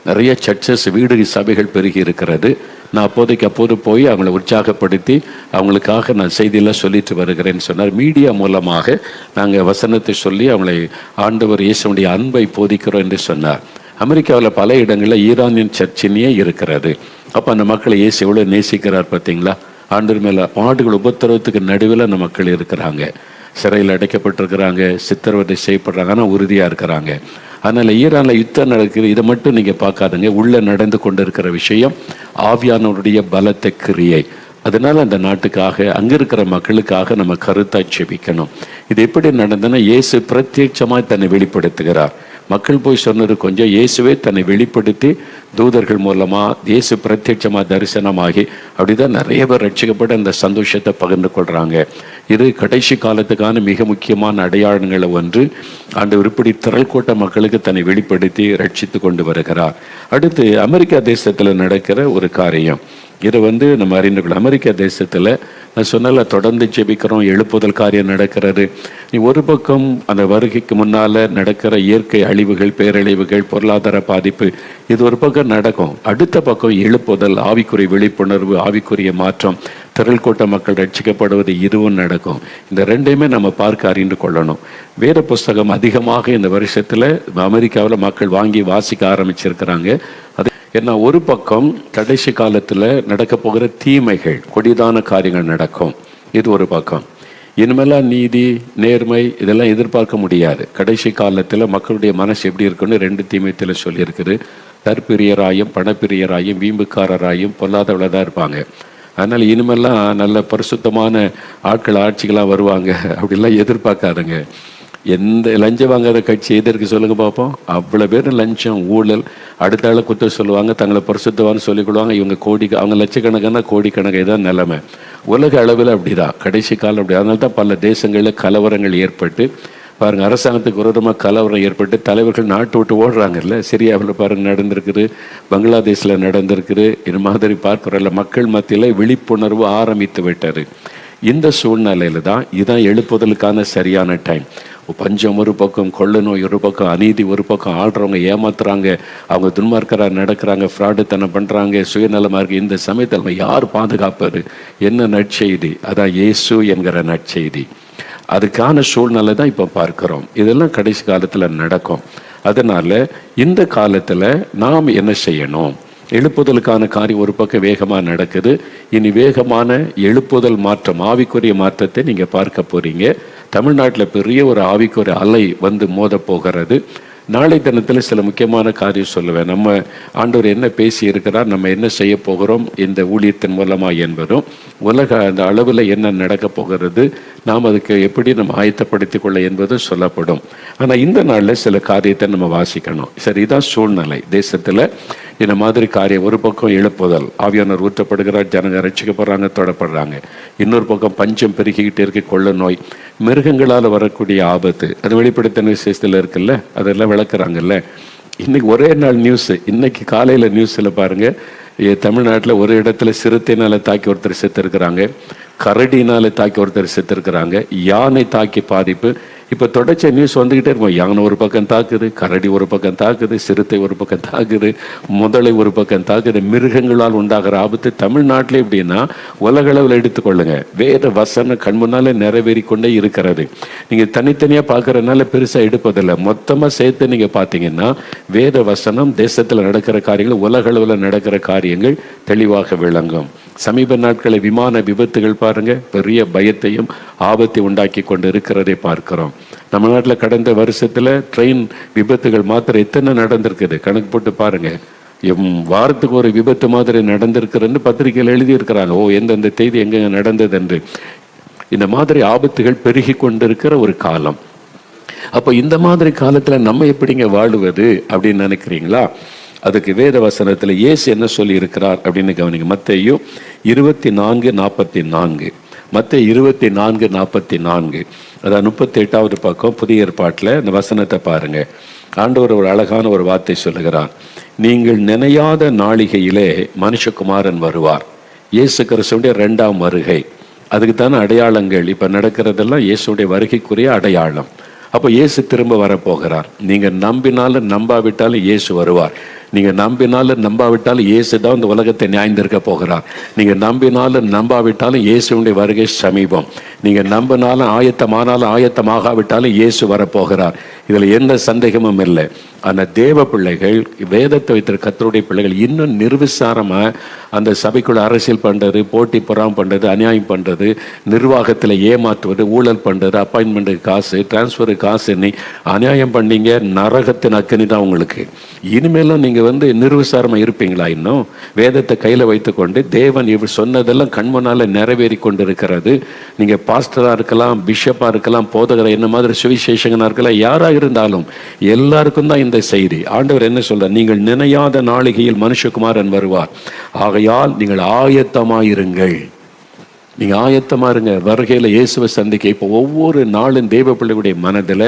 A: நிறைய சர்ச்சஸ் வீடு சபைகள் பெருகி இருக்கிறது. நான் அப்போது போய் அவங்கள உற்சாகப்படுத்தி அவங்களுக்காக நான் செய்தியெல்லாம் சொல்லிட்டு வருகிறேன்னு சொன்னார். மீடியா மூலமாக நாங்கள் வசனத்தை சொல்லி அவங்களை ஆண்டவர் இயேசுவுடைய அன்பை போதிக்கிறோம் என்று சொன்னார். அமெரிக்காவில் பல இடங்களில் ஈரானியன் சர்ச்சினியே இருக்கிறது. அப்போ அந்த மக்களை இயேசு எவ்வளோ நேசிக்கிறார் பார்த்தீங்களா? ஆண்டவர் மேலே ஆண்டுகள் உபத்திரவத்துக்கு நடுவில் அந்த மக்கள் இருக்கிறாங்க, சிறையில் அடைக்கப்பட்டிருக்கிறாங்க, சித்திரவதை செய்யப்படுறாங்க, ஆனால் உறுதியாக இருக்கிறாங்க. அதனால் ஈரானில் யுத்தம் நடக்குது, இதை மட்டும் நீங்கள் பார்க்காதுங்க. உள்ளே நடந்து கொண்டு இருக்கிற விஷயம் ஆவியானவருடைய பலத்த கிரியை. அதனால் அந்த நாட்டுக்காக, அங்கே இருக்கிற மக்களுக்காக நம்ம கருத்தாய் ஜெபிக்கணும். இது எப்படி நடந்ததுன்னா, இயேசு பிரத்யட்சமாக தன்னை வெளிப்படுத்துகிறார். மக்கள் போய் சொன்னது கொஞ்சம், இயேசுவே தன்னை வெளிப்படுத்தி தூதர்கள் மூலமாக இயேசு பிரத்யட்சமாக தரிசனமாகி அப்படிதான் நிறைய பேர் ரட்சிக்கப்பட்டு அந்த சந்தோஷத்தை பகிர்ந்து கொள்கிறாங்க. இது கடைசி காலத்துக்கான மிக முக்கியமான அடையாளங்களை ஒன்று. ஆண்டவர் இப்படி திரள் கூட்ட மக்களுக்கு தன்னை வெளிப்படுத்தி ரட்சித்து கொண்டு வருகிறார். அடுத்து அமெரிக்கா தேசத்தில் நடக்கிற ஒரு காரியம், இதை நம்ம அறிந்து கொள்ள. அமெரிக்கா தேசத்தில் நான் சொன்னால தொடர்ந்து ஜெபிக்கிறோம், எழுப்புதல் காரியம் நடக்கிறது. நீ ஒரு பக்கம் அந்த வருகைக்கு முன்னால் நடக்கிற இயற்கை அழிவுகள், பேரழிவுகள், பொருளாதார பாதிப்பு, இது ஒரு பக்கம் நடக்கும். அடுத்த பக்கம் எழுப்புதல், ஆவிக்குரிய விழிப்புணர்வு, ஆவிக்குரிய மாற்றம், திரள் கூட்ட மக்கள் ரட்சிக்கப்படுவது, இதுவும் நடக்கும். இந்த ரெண்டையுமே நம்ம பார்க்க அறிந்து கொள்ளணும். வேத புஸ்தகம் அதிகமாக இந்த வருஷத்தில் அமெரிக்காவில் மக்கள் வாங்கி வாசிக்க ஆரம்பிச்சிருக்கிறாங்க. அது ஏன்னா ஒரு பக்கம் கடைசி காலத்தில் நடக்க போகிற தீமைகள், கொடிதான காரியங்கள் நடக்கும், இது ஒரு பக்கம். இனிமேலாம் நீதி, நேர்மை இதெல்லாம் எதிர்பார்க்க முடியாது. கடைசி காலத்தில் மக்களுடைய மனசு எப்படி இருக்குன்னு 2 தீமையத்தில் சொல்லியிருக்குது. தற்பிரியராயும் பணப்பிரியராயும் வீம்புக்காரராயும் பொல்லாதவளதான் இருப்பாங்க. அதனால் இனிமேல்லாம் நல்ல பரிசுத்தமான ஆட்கள் ஆட்சிகளாக வருவாங்க அப்படிலாம் எதிர்பார்க்காதுங்க. எந்த லஞ்சம் வாங்காத கட்சி எதற்கு சொல்லுங்க பார்ப்போம்? அவ்வளோ பேர் லஞ்சம், ஊழல், அடுத்த ஆளை குத்த சொல்லுவாங்க, தங்களை பரிசுத்தவான்னு சொல்லிக்கொள்வாங்க. இவங்க அவங்க லட்சக்கணக்கான கோடிக்கணக்கு தான் நிலைமை. உலக அளவில் அப்படிதான், கடைசி காலம் அப்படி. அதனால தான் பல தேசங்களில் கலவரங்கள் ஏற்பட்டு பாருங்கள், அரசாங்கத்துக்கு விரோதமாக கலவரம் ஏற்பட்டு தலைவர்கள் நாட்டு விட்டு ஓடுறாங்கல்ல. சிரியாவில் பாருங்கள் நடந்திருக்குது, பங்களாதேஷில் நடந்திருக்குது. இது மாதிரி பார்க்குறல மக்கள் மத்தியில் விழிப்புணர்வு ஆரம்பித்து விட்டார். இந்த சூழ்நிலையில் தான் இதான் எழுப்புதலுக்கான சரியான டைம். பஞ்சம் ஒரு பக்கம், கொள்ளை நோய் ஒரு பக்கம், அநீதி ஒரு பக்கம், ஆடுறவங்க ஏமாத்துறாங்க, அவங்க துன்மார்க்கராக நடக்கிறாங்க, ஃப்ராடுத்தனம் பண்ணுறாங்க, சுயநலமாக இருக்குது. இந்த சமயத்தில் யார் பாதுகாப்பார்? என்ன நற்செய்தி? அதான் இயேசு என்கிற நற்செய்தி. அதுக்கான சூழ்நிலை தான் இப்போ பார்க்குறோம். இதெல்லாம் கடைசி காலத்தில் நடக்கும். அதனால் இந்த காலத்தில் நாம் என்ன செய்யணும்? எழுப்புதலுக்கான காரியம் ஒரு பக்கம் வேகமாக நடக்குது. இனி வேகமான எழுப்புதல் மாற்றம், ஆவிக்குரிய மாற்றத்தை நீங்கள் பார்க்க போகிறீங்க. தமிழ்நாட்டில் பெரிய ஒரு ஆவிக்குரிய அலை மோத போகிறது. நாளை தினத்தில் சில முக்கியமான காரியம் சொல்லுவேன். நம்ம ஆண்டவர் என்ன பேசி இருக்கிறார், நம்ம என்ன செய்ய போகிறோம் இந்த ஊழியத்தின் மூலமாக என்பதும், உலக அந்த அளவில் என்ன நடக்க போகிறது, நாம் அதுக்கு எப்படி நம்ம ஆயத்தப்படுத்தி கொள்ள என்பதும் சொல்லப்படும். ஆனால் இந்த நாளில் சில காரியத்தை நம்ம வாசிக்கணும். சரி, இதான் சூழ்நிலை தேசத்தில். இந்த மாதிரி காரியம் ஒரு பக்கம் எழுப்புதல், ஆவியானவர் ஊற்றப்படுகிறார், ஜனங்க ரட்சிக்கப்படுறாங்க, தொடப்படுறாங்க. இன்னொரு பக்கம் பஞ்சம் பெருகிக்கிட்டே இருக்க, கொள்ள நோய், மிருகங்களால் வரக்கூடிய ஆபத்து, அது வெளிப்படுத்தின விசேஷத்தில் இருக்குல்ல, அதெல்லாம் விளக்குறாங்கல்ல. இன்னைக்கு ஒரே நாள் நியூஸ், இன்னைக்கு காலையில் நியூஸில் பாருங்கள், தமிழ்நாட்டில் ஒரு இடத்துல சிறுத்தையினால் தாக்கி ஒருத்தர் செத்துருக்கிறாங்க, கரடினால் தாக்கி ஒருத்தர் செத்துருக்கிறாங்க, யானை தாக்கி பாதிப்பு. இப்போ தொடர்ச்சி நியூஸ் வந்துக்கிட்டே இருக்கும். யானை ஒரு பக்கம் தாக்குது, கரடி ஒரு பக்கம் தாக்குது, சிறுத்தை ஒரு பக்கம் தாக்குது, முதலை ஒரு பக்கம் தாக்குது. மிருகங்களால் உண்டாகிற ஆபத்து தமிழ்நாட்டிலே எப்படின்னா உலகளவில் எடுத்துக்கொள்ளுங்க. வேத வசனம் கண் முன்னாலே நிறைவேறி கொண்டே இருக்கிறது. நீங்கள் தனித்தனியாக பார்க்குறதுனால பெருசாக எடுப்பதில்லை. மொத்தமாக சேர்த்து நீங்கள் பார்த்தீங்கன்னா வேத வசனம், தேசத்தில் நடக்கிற காரியங்கள், உலகளவில் நடக்கிற காரியங்கள் தெளிவாக விளங்கும். சமீப நாட்களை விமான விபத்துகள் பாருங்க, பெரிய பயத்தையும் ஆபத்தை உண்டாக்கி கொண்டு இருக்கிறதை பார்க்கிறோம். நம்ம நாட்டில் கடந்த வருஷத்துல ட்ரெயின் விபத்துகள் மாத்திரம் எத்தனை நடந்திருக்குது கணக்கு போட்டு பாருங்க. வாரத்துக்கு ஒரு விபத்து மாதிரி நடந்திருக்கிறன்னு பத்திரிகையில் எழுதியிருக்கிறாங்க. எந்தெந்த தேதி எங்க நடந்தது என்று. இந்த மாதிரி ஆபத்துகள் பெருகி கொண்டிருக்கிற ஒரு காலம். அப்போ இந்த மாதிரி காலத்துல நம்ம எப்படிங்க வாழுவது அப்படின்னு நினைக்கிறீங்களா? அதுக்கு வேத வசனத்தில் இயேசு என்ன சொல்லி இருக்கிறார் அப்படின்னு கவனிங்க. மத்தேயு 24:44, மத்தேயு 24:44, அதான் 38வது பக்கம் புதிய ஏற்பாட்டில் இந்த வசனத்தை பாருங்க. ஆண்டவர் ஒரு அழகான ஒரு வார்த்தை சொல்லுகிறார். நீங்கள் நினையாத நாளிகையிலே மனுஷகுமாரன் வருவார். இயேசு கிறிஸ்துவுடைய 2ஆம் வருகை. அதுக்கு தானே அடையாளங்கள் இப்போ நடக்கிறதெல்லாம் இயேசுடைய வருகைக்குரிய அடையாளம். அப்போ இயேசு திரும்ப வரப்போகிறார். நீங்க நம்பினாலும் நம்பாவிட்டாலும் இயேசு வருவார். நீங்க நம்பினாலும் நம்பாவிட்டாலும் இயேசு தான் இந்த உலகத்தை நியாயந்திருக்க போகிறார். நீங்க நம்பினாலும் நம்பாவிட்டாலும் இயேசுடைய வருகை சமீபம். நீங்க நம்பினாலும் ஆயத்தமானாலும் ஆயத்தமாகாவிட்டாலும் இயேசு வரப்போகிறார். இதுல எந்த சந்தேகமும் இல்லை. ஆனால் தேவ பிள்ளைகள், வேதத்தை வைத்திருக்க கர்த்தருடைய பிள்ளைகள் இன்னும் நிர்விசாரமா அந்த சபைக்குள்ள அரசியல் பண்றது, போட்டி பொறாமை பண்றது, அநியாயம் பண்றது, நிர்வாகத்தில் ஏமாற்றுவது, ஊழல் பண்றது, அப்பாயின்மெண்ட்டுக்கு காசு, டிரான்ஸ்ஃபருக்கு காசு, நீ அநியாயம் பண்ணீங்க, நரகத்தின் அக்கனி தான் உங்களுக்கு. இனிமேலும் நீங்க நிர்விசாரமா இருப்பீங்களா? இன்னும் வேதத்தை கையில வைத்துக்கொண்டு தேவன் இவர் சொன்னதெல்லாம் கண்முன்னால நிறைவேறி கொண்டு இருக்கிறது. நீங்க பாஸ்டரா இருக்கலாம், பிஷப்பா இருக்கலாம், போதகரா, என்ன மாதிரி சுவிசேஷகனா இருக்கலாம், யாரா இருந்தாலும் எல்லாருக்கும் தான் இந்த செய்தி. ஆண்டவர் என்ன சொல்றார்? நீங்கள் நினையாத நாளிகையில் மனுஷகுமாரன் வருவார், ஆகையால் நீங்கள் ஆயத்தமாயிருங்கள். நீங்க ஆயத்தமா இருங்க, வருகையில இயேசுவை சந்திக்க. இப்போ ஒவ்வொரு நாளும் தேவ பிள்ளைகளுடைய மனதில்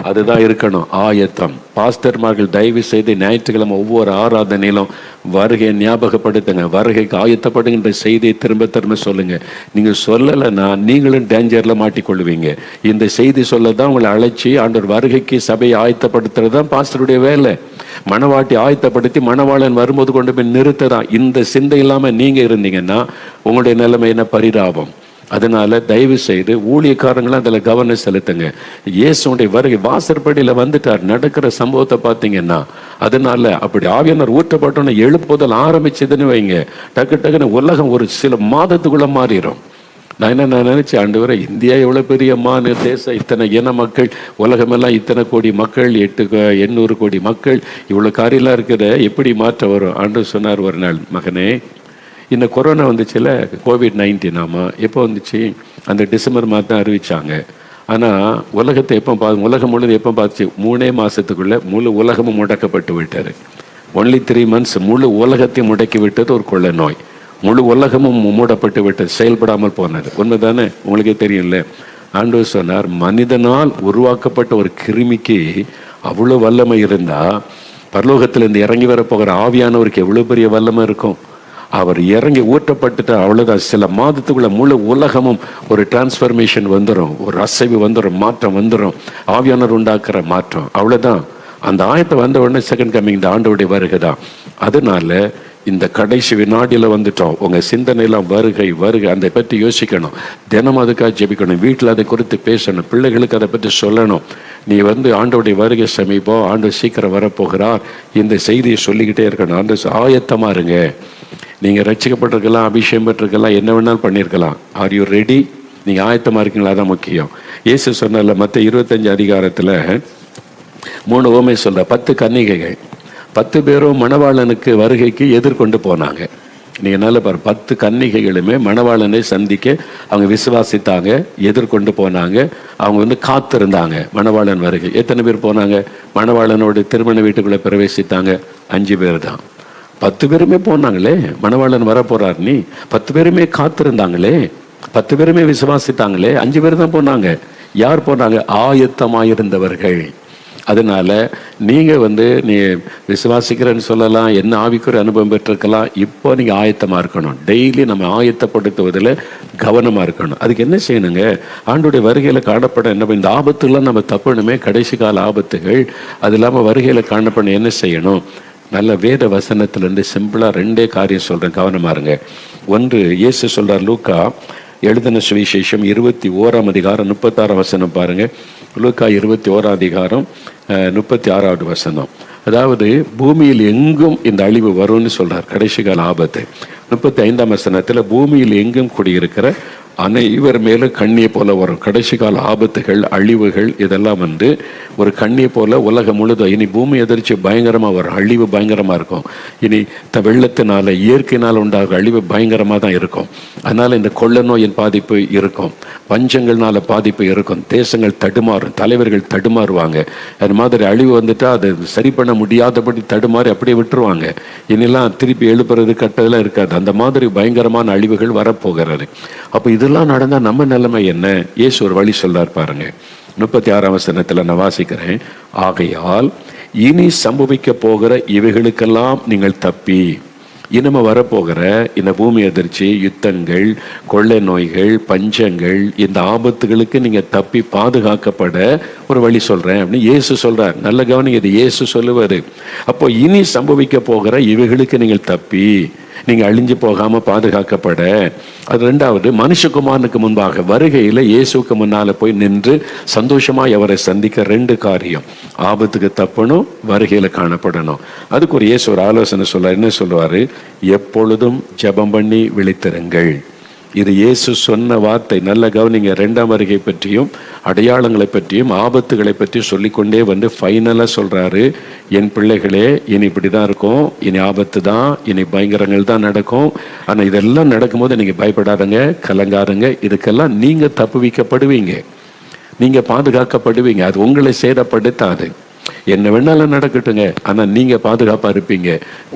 A: அதுதான் இருக்கணும், ஆயத்தம். பாஸ்டர்மார்கள் தயவு செய்து ஞாயிற்றுக்கிழமை ஒவ்வொரு ஆராதனையிலும் வருகையை ஞாபகப்படுத்துங்க, வருகைக்கு ஆயத்தப்படுகின்ற செய்தியை திரும்ப திரும்ப சொல்லுங்க. நீங்க சொல்லலைன்னா நீங்களும் டேஞ்சர்ல மாட்டிக்கொள்ளுவீங்க. இந்த செய்தி சொல்லதான் உங்களை அழைச்சி ஆண்டவர் வருகைக்கு சபையை ஆயத்தப்படுத்துறது தான் பாஸ்டருடைய வேலை. மணவாட்டி ஆயத்தப்படுத்தி மணவாளன் வரும்போது கொண்டு போய் நிறுத்ததான். இந்த சிந்தை இல்லாம நீங்க இருந்தீங்கன்னா உங்களுடைய நிலைமை என்ன பரிதாபம். அதனால தயவு செய்து ஊழியக்காரங்களும் அதில் கவனம் செலுத்துங்க. இயேசுடைய வருகை வாசற்படியில் வந்துட்டார். நடக்கிற சம்பவத்தை பார்த்தீங்கன்னா அதனால அப்படி ஆவியானவர் ஊற்றப்பட்டோன்னு எழுப்புதல் ஆரம்பிச்சதுன்னு வைங்க, டக்கு டக்குன்னு உலகம் ஒரு சில மாதத்துக்குள்ள மாறிடும். நான் நினைச்சேன், ஆண்டவரே, இந்தியா எவ்வளோ பெரிய தேசம், இத்தனை இன மக்கள், உலகமெல்லாம் இத்தனை கோடி மக்கள், 800 கோடி மக்கள், இவ்வளோ காரியெல்லாம் இருக்கிற எப்படி மாற்றம் வரும்? ஆண்டவர் சொன்னார் ஒரு நாள், மகனே, இந்த கொரோனா வந்துச்சுல, COVID-19 ஆமாம், எப்போ வந்துச்சு? அந்த டிசம்பர் மாதம் தான் அறிவிச்சாங்க. ஆனால் உலகத்தை உலகம் முழுது எப்போ பார்த்துச்சு? 3 மாதத்துக்குள்ள முழு உலகமும் முடக்கப்பட்டு விட்டார். ஒன்லி 3 months முழு உலகத்தையும் முடக்கி விட்டது ஒரு கொள்ளை நோய். முழு உலகமும் மூடப்பட்டு விட்டது, செயல்படாமல் போனது. உண்மைதானே? உங்களுக்கே தெரியும்ல. ஆண்டவர் சொன்னார், மனிதனால் உருவாக்கப்பட்ட ஒரு கிருமிக்கு அவ்வளோ வல்லமை இருந்தா பரலோகத்திலிருந்து இறங்கி வரப்போகிற ஆவியானவருக்கு எவ்வளோ பெரிய வல்லமை இருக்கும். அவர் இறங்கி ஊற்றப்பட்டுட்டு அவ்வளோதான், சில மாதத்துக்குள்ள முழு உலகமும் ஒரு டிரான்ஸ்ஃபர்மேஷன் வந்துடும், ஒரு அசைவு வந்துடும், மாற்றம் வந்துடும், ஆவியானவர் உண்டாக்குற மாற்றம். அவ்வளோதான். அந்த ஆயத்தை வந்த உடனே செகண்ட் கம்மிங் இந்த ஆண்டவருடைய வருகை தான். அதனால இந்த கடைசி வினாடியில் வந்துட்டோம். உங்க சிந்தனையெல்லாம் வருகை வருகை அதை பற்றி யோசிக்கணும், தினம் அதுக்காக ஜெபிக்கணும், வீட்டில் அதை குறித்து பேசணும், பிள்ளைகளுக்கு அதை பற்றி சொல்லணும். நீ ஆண்டவருடைய வருகை சமீபம், ஆண்டவர் சீக்கிரம் வரப்போகிறார், இந்த செய்தியை சொல்லிக்கிட்டே இருக்கணும். ஆண்டு ஆயத்தமா இருங்க. நீங்க ரட்சிக்கப்பட்டிருக்கலாம், அபிஷேகம் பெற்றிருக்கலாம், என்ன வேணாலும் பண்ணியிருக்கலாம். Are you ready? நீங்க ஆயத்தமா இருக்கீங்களா? அதான் முக்கியம். இயேசு சொன்னார்ல, மத்த 25 அதிகாரத்துல 3 உவமை சொல்ற, 10 கன்னிகைகள், 10 பேரும் மணவாளனுக்கு வருகைக்கு எதிர்கொண்டு போனாங்க. நீங்க நல்ல பாரு, 10 கன்னிகைகளுமே மணவாளனை சந்திக்க அவங்க விசுவாசித்தாங்க, எதிர்கொண்டு போனாங்க. அவங்க காத்திருந்தாங்க மணவாளன் வருகை. எத்தனை பேர் போனாங்க? மணவாளனோட திருமண வீட்டுக்குள்ள பிரவேசித்தாங்க 5 பேர் தான். 10 பேருமே போனாங்களே, மணவாளன் வர போறார், நீ 10 பேருமே காத்திருந்தாங்களே, 10 பேருமே விசுவாசித்தாங்களே, 5 பேர் தான் போனாங்க. யார் போனாங்க? ஆயத்தமாயிருந்தவர்கள். அதனால நீங்க நீ விசுவாசிக்கிறேன்னு சொல்லலாம், என்ன ஆவிக்குரிய அனுபவம் பெற்றிருக்கலாம். இப்போ நீங்க ஆயத்தமா இருக்கணும். டெய்லி நம்ம ஆயத்தப்படுத்துவதில் கவனமா இருக்கணும். அதுக்கு என்ன செய்யணுங்க? ஆண்டோடைய வருகையில காணப்பட என்ன, இந்த ஆபத்துலாம் நம்ம தப்பணுமே, கடைசி கால ஆபத்துகள். அது இல்லாமல் வருகையில காணப்பட என்ன செய்யணும்? நல்ல வேத வசனத்திலிருந்து சிம்பிளா 2 காரியம் சொல்றேன், கவனமா இருங்க. ஒன்று, இயேசு சொல்றார், லூக்கா எழுதின சுவிசேஷம் 21 அதிகாரம் 36 வசனம் பாருங்க. லூக்கா 21 அதிகாரம் 36 வசனம். அதாவது பூமியில் எங்கும் இந்த அழிவு வரும்னு சொல்றார், கடைசி கால ஆபத்து. 35 வசனத்துல பூமியில் எங்கும் குடியிருக்கிற அனைவர் மேலும் கண்ணியை போல வரும். கடைசி கால ஆபத்துகள், அழிவுகள் இதெல்லாம் ஒரு கண்ணியை போல உலகம் முழுதும். இனி பூமி எதிர்ச்சி பயங்கரமா வரும், அழிவு பயங்கரமா இருக்கும். இனி வெள்ளத்தினால இயற்கையினால் உண்டாகிற அழிவு பயங்கரமா தான் இருக்கும். அதனால இந்த கொள்ள நோயின் பாதிப்பு இருக்கும், பஞ்சங்கள்னால பாதிப்பு இருக்கும், தேசங்கள் தடுமாறும், தலைவர்கள் தடுமாறுவாங்க. அது மாதிரி அழிவு வந்துட்டா அதை சரி பண்ண முடியாதபடி தடுமாறி அப்படியே விட்டுருவாங்க. இனிலாம் திருப்பி எழுப்புறது கட்டதெல்லாம் இருக்காது. அந்த மாதிரி பயங்கரமான அழிவுகள் வரப்போகிறது. அப்போ இதெல்லாம் நடந்தா நம்ம நிலைமை என்ன? இயேசு ஒரு வழி சொல்றார் பாருங்க. 36 வசனத்துல நான் வாசிக்கிறேன். ஆகையால் இனி சம்பவிக்க போகிற இவைகளுக்கெல்லாம் நீங்கள் தப்பி இனிமே வரப்போகிற இந்த பூமி அதிர்ச்சி, யுத்தங்கள், கொள்ளை நோய்கள், பஞ்சங்கள், இந்த ஆபத்துகளுக்கு நீங்க தப்பி பாதுகாக்கப்பட ஒரு வழி சொல்றேன் அப்படின்னு இயேசு சொல்றார். நல்ல கவனிங்க, இது இயேசு சொல்லுவாரு. அப்போ இனி சம்பவிக்க போகிற இவைகளுக்கு நீங்கள் தப்பி நீங்க அழிஞ்சு போகாம பாதுகாக்கப்பட, அது ரெண்டாவது, மனுஷகுமாரனுக்கு முன்பாக வருகையில இயேசுக்கு முன்னால போய் நின்று சந்தோஷமாய் அவரை சந்திக்க ரெண்டு காரியம். ஆபத்துக்கு தப்பணும், வருகையில காணப்படணும். அதுக்கு ஒரு இயேசு ஒரு ஆலோசனை சொல்ல என்ன சொல்லுவாரு? எப்பொழுதும் ஜெபம் பண்ணி விழித்திருங்கள். இது இயேசு சொன்ன வார்த்தை. நல்ல கவனிங்க, இரண்டாம் வருகை பற்றியும் அடையாளங்களை பற்றியும் ஆபத்துகளை பற்றி சொல்லிக்கொண்டே வந்து ஃபைனலா சொல்றாரு, என் பிள்ளைகளே இனி இப்படிதான் இருக்கும், இனி ஆபத்து தான், இனி பயங்கரங்கள் தான் நடக்கும். ஆனா இதெல்லாம் நடக்கும்போது நீங்க பயப்படாதங்க, கலங்காருங்க. இதுக்கெல்லாம் நீங்க தப்புவிக்கப்படுவீங்க, நீங்க பாதுகாக்கப்படுவீங்க. அது உங்களை சேதப்படுத்தாது. என்ன வேணாலும் நடக்கட்டுங்க, ஆனா நீங்க பாதுகாப்பா இருப்பீங்க.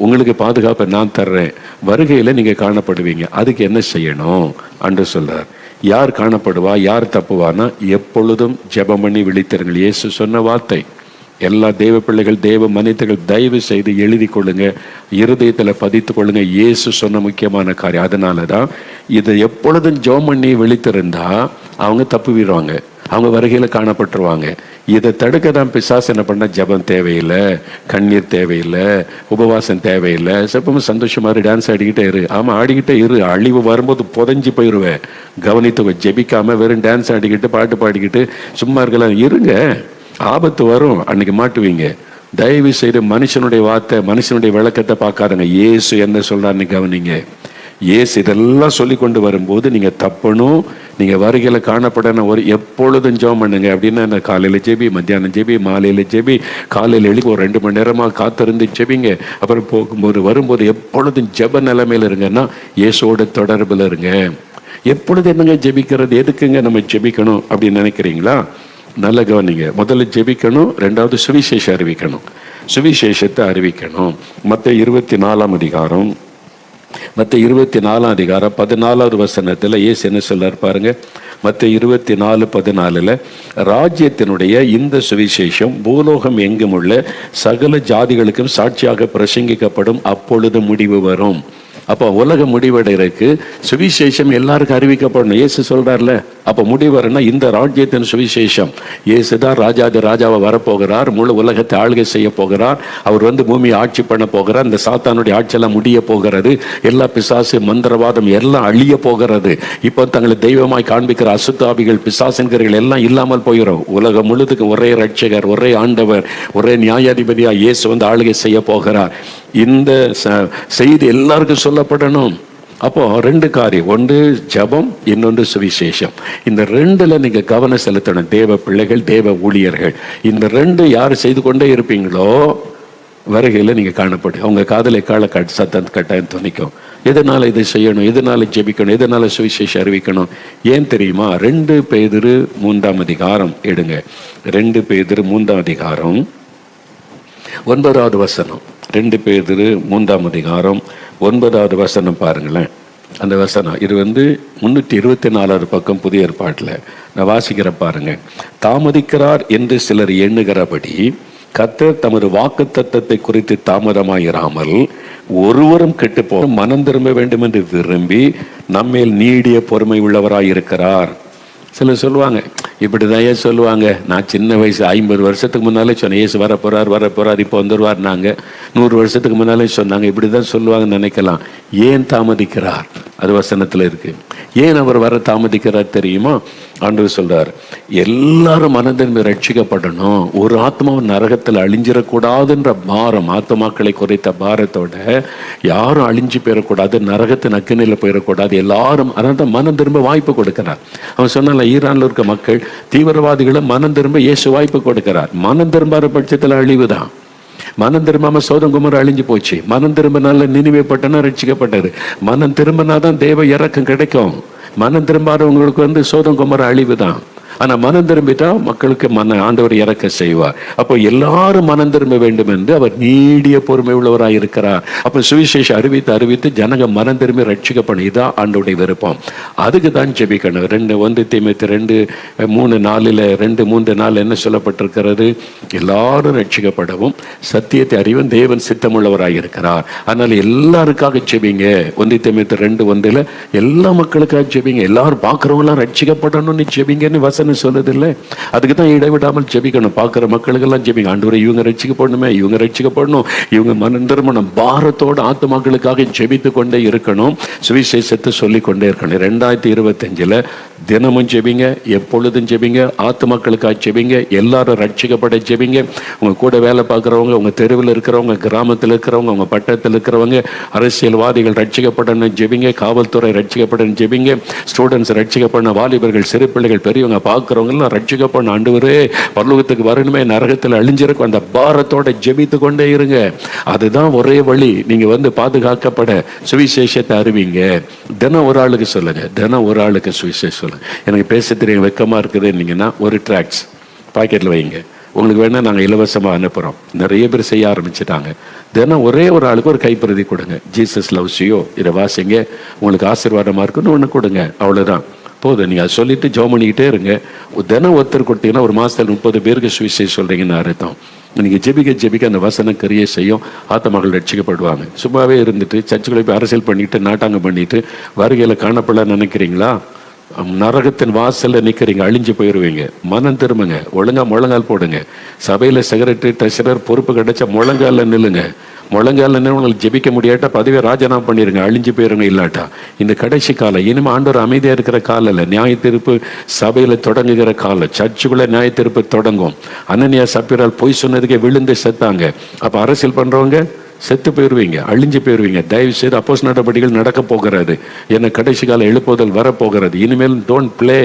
A: உங்களுக்கு பாதுகாப்பை நான் தர்றேன். வருகையில நீங்க காணப்படுவீங்க. அதுக்கு என்ன செய்யணும் என்று சொல்றார். யார் காணப்படுவா, யார் தப்புவானா, எப்பொழுதும் ஜெபம் பண்ணி விழித்திருங்கள். இயேசு சொன்ன வார்த்தை. எல்லா தேவ பிள்ளைகள், தேவ மனிதர்கள் தயவு செய்து எழுதி கொள்ளுங்க, இருதயத்துல பதித்து கொள்ளுங்க. இயேசு சொன்ன முக்கியமான காரியம். அதனாலதான் இதை எப்பொழுதும் ஜெபம் பண்ணி விழித்திருந்தா அவங்க தப்புவிடுவாங்க, அவங்க வருகையில காணப்பட்டுருவாங்க. இதை தடுக்க தான் பிசாசு என்ன பண்ண, ஜபம் தேவையில்லை, கண்ணீர் தேவையில்லை, உபவாசம் தேவையில்லை, எப்பவும் சந்தோஷமா இரு, டான்ஸ் ஆடிக்கிட்டே இரு. ஆமா, ஆடிக்கிட்டே இரு. அழிவு வரும்போது புதஞ்சு போயிடுவேன். கவனித்து ஜெபிக்காம வெறும் டான்ஸ் ஆடிக்கிட்டு பாட்டு பாடிக்கிட்டு சும்மா இருக்கலாம். இருங்க, ஆபத்து வரும், அன்னைக்கு மாட்டுவீங்க. தயவு செய்து மனுஷனுடைய வார்த்தை, மனுஷனுடைய விளக்கத்தை பார்க்காதங்க. இயேசு என்ன சொல்றான்னு கவனிங்க. இயேசு இதெல்லாம் சொல்லி கொண்டு வரும்போது நீங்க தப்பணும், நீங்க வருகையில காணப்படணும். ஒரு எப்பொழுதும் ஜெபம் பண்ணுங்க. அப்படின்னா காலையில ஜெபி, மத்தியானம் ஜெபி, மாலையில ஜெபி, காலையில எழுதி ஒரு 2 மணி நேரமா காத்திருந்து ஜெபிங்க. அப்புறம் போகும்போது வரும்போது எப்பொழுதும் ஜெப நிலைமையில இருங்கன்னா இயேசுவோட தொடர்புல இருங்க. எப்பொழுது என்னங்க ஜெபிக்கிறது, எதுக்குங்க நம்ம ஜெபிக்கணும் அப்படின்னு நினைக்கிறீங்களா? நல்ல கவனிங்க. முதல்ல ஜெபிக்கணும், ரெண்டாவது சுவிசேஷம் அறிவிக்கணும். சுவிசேஷத்தை அறிவிக்கணும். மத்தேயு 24ஆம் அதிகாரம், மத்தேயு 24ஆம் அதிகாரம் 14வது வசனத்துல இயேசு என்ன சொல்றாரு பாருங்க. மத்தேயு 24:14 ராஜ்யத்தினுடைய இந்த சுவிசேஷம் பூலோகம் எங்கும் உள்ள சகல ஜாதிகளுக்கும் சாட்சியாக பிரசங்கிக்கப்படும், அப்பொழுது முடிவு வரும். அப்போ உலக முடிவடைறதுக்கு சுவிசேஷம் எல்லாருக்கும் அறிவிக்கப்படணும். இயேசு சொல்றாருல, அப்போ முடிவரனா இந்த ராஜ்யத்தின் சுவிசேஷம். இயேசுதான் ராஜாதி ராஜாவை வரப்போகிறார், முழு உலகத்தை ஆளுகை செய்ய போகிறார். அவர் பூமியை ஆட்சி பண்ண போகிறார். இந்த சாத்தானுடைய ஆட்சியெல்லாம் முடிய போகிறது. எல்லா பிசாசு, மந்திரவாதம் எல்லாம் அழிய போகிறது. இப்போ தங்களை தெய்வமாய் காண்பிக்கிற அசுத்தாபிகள், பிசாசுங்கிறர்கள் எல்லாம் இல்லாமல் போயிடும். உலகம் முழுதுக்கு ஒரே ரட்சகர், ஒரே ஆண்டவர், ஒரே நியாயாதிபதியா இயேசு ஆளுகை செய்ய போகிறார். இந்த செய்தி எல்லாருக்கும் சொல்லப்படணும். அப்போ 2 காரியம், ஒன்று ஜபம், இன்னொன்று சுவிசேஷம். இந்த 2ல நீங்க கவனம் செலுத்தணும். தேவ பிள்ளைகள், தேவ ஊழியர்கள், இந்த 2 யார் செய்து கொண்டே இருப்பீங்களோ வருகையில நீங்க காணப்படும். அவங்க காதலை சத்தம் கட்டாயம் துணிக்கும். எதனால இதை செய்யணும், எதனால ஜெபிக்கணும், எதனால சுவிசேஷம் அறிவிக்கணும்? ஏன் தெரியுமா? 2 பேதுரு 3ஆம் அதிகாரம் எடுங்க. 2 பேதுரு 3ஆம் அதிகாரம் 9வது வசனம். 2 பேதுரு 3ஆம் அதிகாரம் 9வது வசனம் பாருங்களேன். அந்த வசனம் இது 324வது பக்கம் புதிய ஏற்பாட்டில் நான் வாசிக்கிற பாருங்க. தாமதிக்கிறார் என்று சிலர் எண்ணுகிறபடி கர்த்தர் தமது வாக்குத்தத்தத்தை குறித்து தாமதமாயிராமல் ஒருவரும் கெட்டு போக மனம் திரும்ப வேண்டும் என்று விரும்பி நம்மேல் நீடிய பொறுமை உள்ளவராயிருக்கிறார். சிலர் சொல்லுவாங்க, இப்படிதான் சொல்லுவாங்க, நான் சின்ன வயசு 50 வருஷத்துக்கு முன்னாலே சொன்னேன், இயேசு வரப்போறார், இப்போ வந்துடுவார். நாங்க 100 வருஷத்துக்கு முன்னாலே சொன்னாங்க. இப்படிதான் சொல்லுவாங்கன்னு நினைக்கலாம். ஏன் தாமதிக்கிறார்? அது வசனத்துல இருக்கு. ஏன் அவர் வர தாமதிக்கிறார் தெரியுமா? ஆண்டவர் சொல்றார், எல்லாரும் மனதின்மை ரட்சிக்கப்படணும், ஒரு ஆத்மாவும் நரகத்தில் அழிஞ்சிடக்கூடாதுன்ற பாரம், ஆத்மாக்களை குறைத்த பாரத்தோட யாரும் அழிஞ்சு போயிடக்கூடாது, நரகத்தின் அக்கினியில போயிடக்கூடாது, எல்லாரும். அதான் மனம் திரும்ப வாய்ப்பு கொடுக்கிறார். அவன் சொன்னால ஈரான்ல இருக்க மக்கள் தீவிரவாதிகளை மனம் திரும்ப இயேசு வாய்ப்பு கொடுக்கிறார். மனம் திரும்பாத பட்சத்தில் அழிவுதான். மனம் திரும்பாம சோதம் குமர அழிஞ்சு போச்சு. மனம் திரும்பினால நினிவே பட்டணம் ரட்சிக்கப்பட்டது. மனம் திரும்பினாதான் தேவ இறக்கம் கிடைக்கும். மனம் திரும்பாதவங்களுக்கு சோதம் குமர அழிவு தான். ஆனால் மனம் திரும்பிட்டா மக்களுக்கு ஆண்டவர் இறக்க செய்வார். அப்போ எல்லாரும் மனம் திரும்ப வேண்டும் என்று அவர் நீடிய பொறுமை உள்ளவராக இருக்கிறார். அப்போ சுவிசேஷம் அறிவித்து ஜனங்க மனம் திரும்பி ரட்சிக்கப்படும். இதான் ஆண்டவருடைய விருப்பம். அதுக்கு தான் ஜெபிக்கணும். 1 தீமோத்தேயு 2:3 என்ன சொல்லப்பட்டிருக்கிறது? எல்லாரும் ரட்சிக்கப்படவும் சத்தியத்தை அறிவும் தேவன் சித்தமுள்ளவராக இருக்கிறார். அதனால எல்லாருக்காக ஜெபிங்க. 1 தீமோத்தேயு 2:1 எல்லா மக்களுக்காக ஜெபிங்க. எல்லாரும் பார்க்குறவங்க எல்லாம் ரட்சிக்கப்படணும்னு ஜெபிங்கன்னு வசனம் சொல்லுது இல்லை? அதுக்கு தான் இடைவிடாமல் ஜெபிக்கணும். பார்க்குற மக்களுக்கெல்லாம் ஜெபிங்க. ஆண்டவரே, இவங்க ரட்சிக்கப்படணுமே, இவங்க ரட்சிக்கப்படணும், இவங்க மனம் திரும்பணும். பாரத்தோடு ஆத்துமாக்களுக்காக ஜெபித்து கொண்டே இருக்கணும். சுவிசேஷத்தை சொல்லிக் கொண்டே இருக்கணும். 2025 தினமும் ஜெபிங்க, எப்பொழுதும் ஜெபிங்க, ஆத்துமாக்களுக்காக ஜெபிங்க, எல்லாரும் ரட்சிக்கப்பட ஜெபிங்க. உங்க கூட வேலை பார்க்குறவங்க, உங்க தெருவில் இருக்கிறவங்க, கிராமத்தில் இருக்கிறவங்க, உங்க பட்டத்தில் இருக்கிறவங்க, அரசியல்வாதிகள் ரட்சிக்கப்படணும் ஜெபிங்க, காவல்துறை ரட்சிக்கப்படணும் ஜெபிங்க, ஸ்டூடெண்ட்ஸ் ரட்சிக்கப்படணும், வாலிபர்கள், சிறு பிள்ளைகள், பெரியவங்க பார்க்குறவங்க எல்லாம் ரட்சிக்கப்படணும். ஆண்டவரே, பரலோகத்துக்கு வரணுமே, நரகத்தில் அழிஞ்சிருக்கும், அந்த பாரத்தோட ஜெபித்து கொண்டே இருங்க. அதுதான் ஒரே வழி. நீங்க பாதுகாக்கப்பட சுவிசேஷத்தை அறிவிங்க. தினம் ஒரு ஆளுக்கு சொல்லுங்க, தினம் ஒரு ஆளுக்கு சுவிசேஷம் சொல்லுங்க. எனக்கு பேச தெரியும், வெக்கமா இருக்குதுன்னீங்கன்னா ஒரு ட்ராக்ஸ் பாக்கெட்ல வைங்க. உங்களுக்கு வேணா நாங்கள் இலவசமாக அனுப்புகிறோம். நிறைய பேர் செய்ய ஆரம்பிச்சுட்டாங்க. தினம் ஒரே ஒரு ஆளுக்கு ஒரு கைப்பிரதி கொடுங்க. ஜீசஸ் லவ்ஸ் யூ, இதை வாசிங்க, உங்களுக்கு ஆசீர்வாதமாக இருக்குன்னு ஒன்று கொடுங்க. அவ்வளோதான் போதும். நீங்கள் அதை சொல்லிட்டு ஜெபம் பண்ணிக்கிட்டே இருங்க. தினம் ஒருத்தர் கொடுத்தீங்கன்னா ஒரு மாதத்தில் 30 பேருக்கு சுவிசேஷம் சொல்கிறீங்கன்னு அர்த்தம். நீங்கள் ஜெபிக்க அந்த வசனம் கரியை செய்யும். ஆத்மாக்கள் ரட்சிக்கப்படுவாங்க. சும்மாவே இருந்துட்டு சர்ச்சுகளை போய் அரசியல் பண்ணிட்டு நாட்டாங்க பண்ணிட்டு வருகையில் காணப்படலான்னு நினைக்கிறீங்களா? நரகத்தின் வாசல்ல நிற்கிறீங்க, அழிஞ்சு போயிடுவீங்க. மனம் திரும்புங்க, ஒழுங்கா முழங்கால் போடுங்க. சபையில் செக்ரட்டரி, ட்ரெஷரர் பொறுப்பு கிடைச்சா முழங்கால நில்லுங்க. முழங்கால நின்று உங்களுக்கு ஜெபிக்க முடியாட்டா பதவியை ராஜினாமா பண்ணிருங்க, அழிஞ்சு போயிருங்க. இல்லாட்டா இந்த கடைசி காலம், இனிமே ஆண்டவர் அமைதியா இருக்கிற காலம் இல்லை. நியாய தீர்ப்பு சபையில தொடங்குகிற காலம். சர்ச்சுக்குள்ள நியாய தீர்ப்பு தொடங்கும். அனனியா சப்பீரால் பொய் சொன்னதுக்கே விழுந்து செத்தாங்க. அப்ப அரசியல் பண்றவங்க செத்து போயிடுவீங்க, அழிஞ்சு போயிடுவீங்க. தயவு செய்து அப்போஸ் நடவடிக்கைகள் நடக்க போகிறது. என்ன கடைசி கால எழுப்புதல் வரப்போகிறது. இனிமேல் டோன்ட் பிளே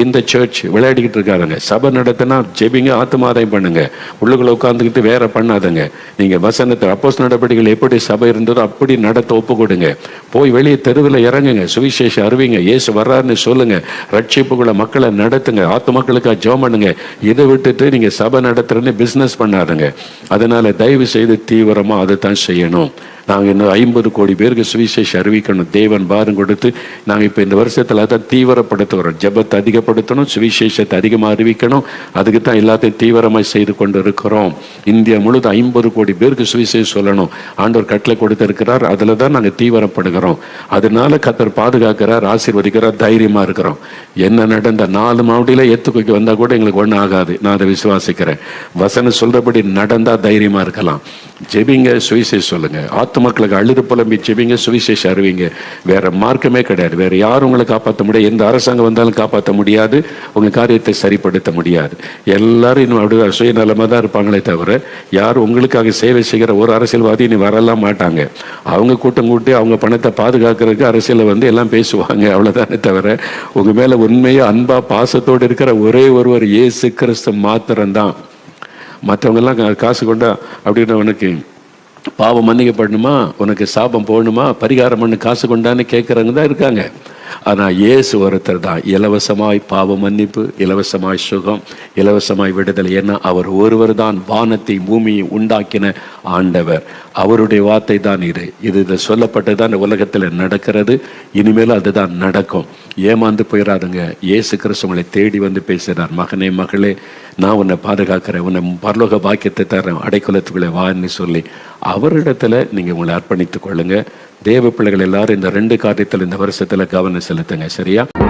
A: இந்த சர்ச். விளையாடிக்கிட்டு இருக்காருங்க. சபை நடத்தினா ஜெபிங்க, ஆத்மாதாயம் பண்ணுங்க. உள்ளுக்குள்ள உட்காந்துக்கிட்டு வேற பண்ணாதுங்க. நீங்க வசனத்தை அப்போஸ் நடவடிக்கைகள் எப்படி சபை இருந்ததோ அப்படி நடத்த ஒப்பு கொடுங்க. போய் வெளியே தெருவில் இறங்குங்க, சுவிசேஷம் அறிவிங்க, இயேசு வர்றாருன்னு சொல்லுங்க, ரட்சிப்புக்குள்ள மக்களை நடத்துங்க, ஆத்துமக்களுக்காக ஜெபம் பண்ணுங்க. இதை விட்டுட்டு நீங்க சபை நடத்துறேன்னு பிசினஸ் பண்ணாதுங்க. அதனால தயவு செய்து தீவிரமா அதை தான் செய்யணும். நாங்கள் இன்னும் 50 கோடி பேருக்கு சுவிசேஷம் அறிவிக்கணும். தேவன் பாரம் கொடுத்து நாங்கள் இப்போ இந்த வருஷத்தில் தான் தீவிரப்படுத்துகிறோம். ஜெபத்தை அதிகப்படுத்தணும், சுவிசேஷத்தை அதிகமாக அறிவிக்கணும். அதுக்கு தான் எல்லாத்தையும் தீவிரமாக செய்து கொண்டு இருக்கிறோம். இந்தியா முழுவதும் 50 கோடி பேருக்கு சுவிசேஷம் சொல்லணும். ஆண்டவர் கட்டளை கொடுத்திருக்கிறார். அதில் தான் நாங்கள் தீவிரப்படுகிறோம். அதனால கர்த்தர் பாதுகாக்கிறார், ஆசீர்வதிக்கிறார், தைரியமாக இருக்கிறோம். என்ன நடந்த 4 மாவட்டியில் எத்துக்கு வந்தால் கூட எங்களுக்கு ஒன்றும் ஆகாது. நான் அதை விசுவாசிக்கிறேன். வசனம் சொல்றபடி நடந்தால் தைரியமாக இருக்கலாம். ஜெபிங்க, சுவிசேஷம் சொல்லுங்க, ஆத்துமக்களுக்கு அழுது புலம்பி ஜெபிங்க, சுவிசேஷம் அறிவிங்க. வேற மார்க்கமே கிடையாது. வேற யாரும் உங்களை காப்பாற்ற முடியாது. எந்த அரசாங்கம் வந்தாலும் காப்பாற்ற முடியாது. உங்க காரியத்தை சரிப்படுத்த முடியாது. எல்லாரும் இன்னும் அப்படி சுயநலமாக தான் இருப்பாங்களே தவிர யாரும் உங்களுக்காக சேவை செய்கிற ஒரு அரசியல்வாதி இனி வரலாம் மாட்டாங்க. அவங்க கூட்டம் கூட்டி அவங்க பணத்தை பாதுகாக்கிறதுக்கு அரசியலில் எல்லாம் பேசுவாங்க, அவ்வளோதானே தவிர உங்க மேல உண்மையா அன்பா பாசத்தோடு இருக்கிற ஒரே ஒருவர் இயேசு கிறிஸ்து மாத்திரம்தான். மற்றவங்கெல்லாம் காசு கொண்டா அப்படின்னு உனக்கு பாவம் மன்னிக்கப்படணுமா, உனக்கு சாபம் போகணுமா, பரிகாரம் பண்ணு காசு கொண்டான்னு கேட்குறவங்க தான் இருக்காங்க. ஆனால் இயேசு ஒருத்தர் தான் இலவசமாய் பாவ மன்னிப்பு, இலவசமாய் சுகம், இலவசமாய் விடுதலை. ஏன்னா அவர் ஒருவர் தான் வானத்தை பூமியை உண்டாக்கின ஆண்டவர். அவருடைய வார்த்தை தான் இது சொல்லப்பட்டு தான் உலகத்தில் நடக்கிறது. இனிமேலும் அதுதான் நடக்கும். ஏமாந்து போயிடாதுங்க. இயேசு கிறிஸ்து உங்களை தேடி வந்து பேசுகிறார். மகனே மகளே, நான் உன்னை பாதுகாக்கிறேன், உன்னை பரலோக பாக்கியத்தை தரேன், அடைக்கலத்துக்குள்ளே வான்னு சொல்லி அவரிடத்துல நீங்கள் உங்களை அர்ப்பணித்துக் கொள்ளுங்க. தேவ பிள்ளைகள் எல்லாரும் இந்த 2 காரியத்தில் இந்த வருஷத்துல கவனம் செலுத்துங்க. சரியா?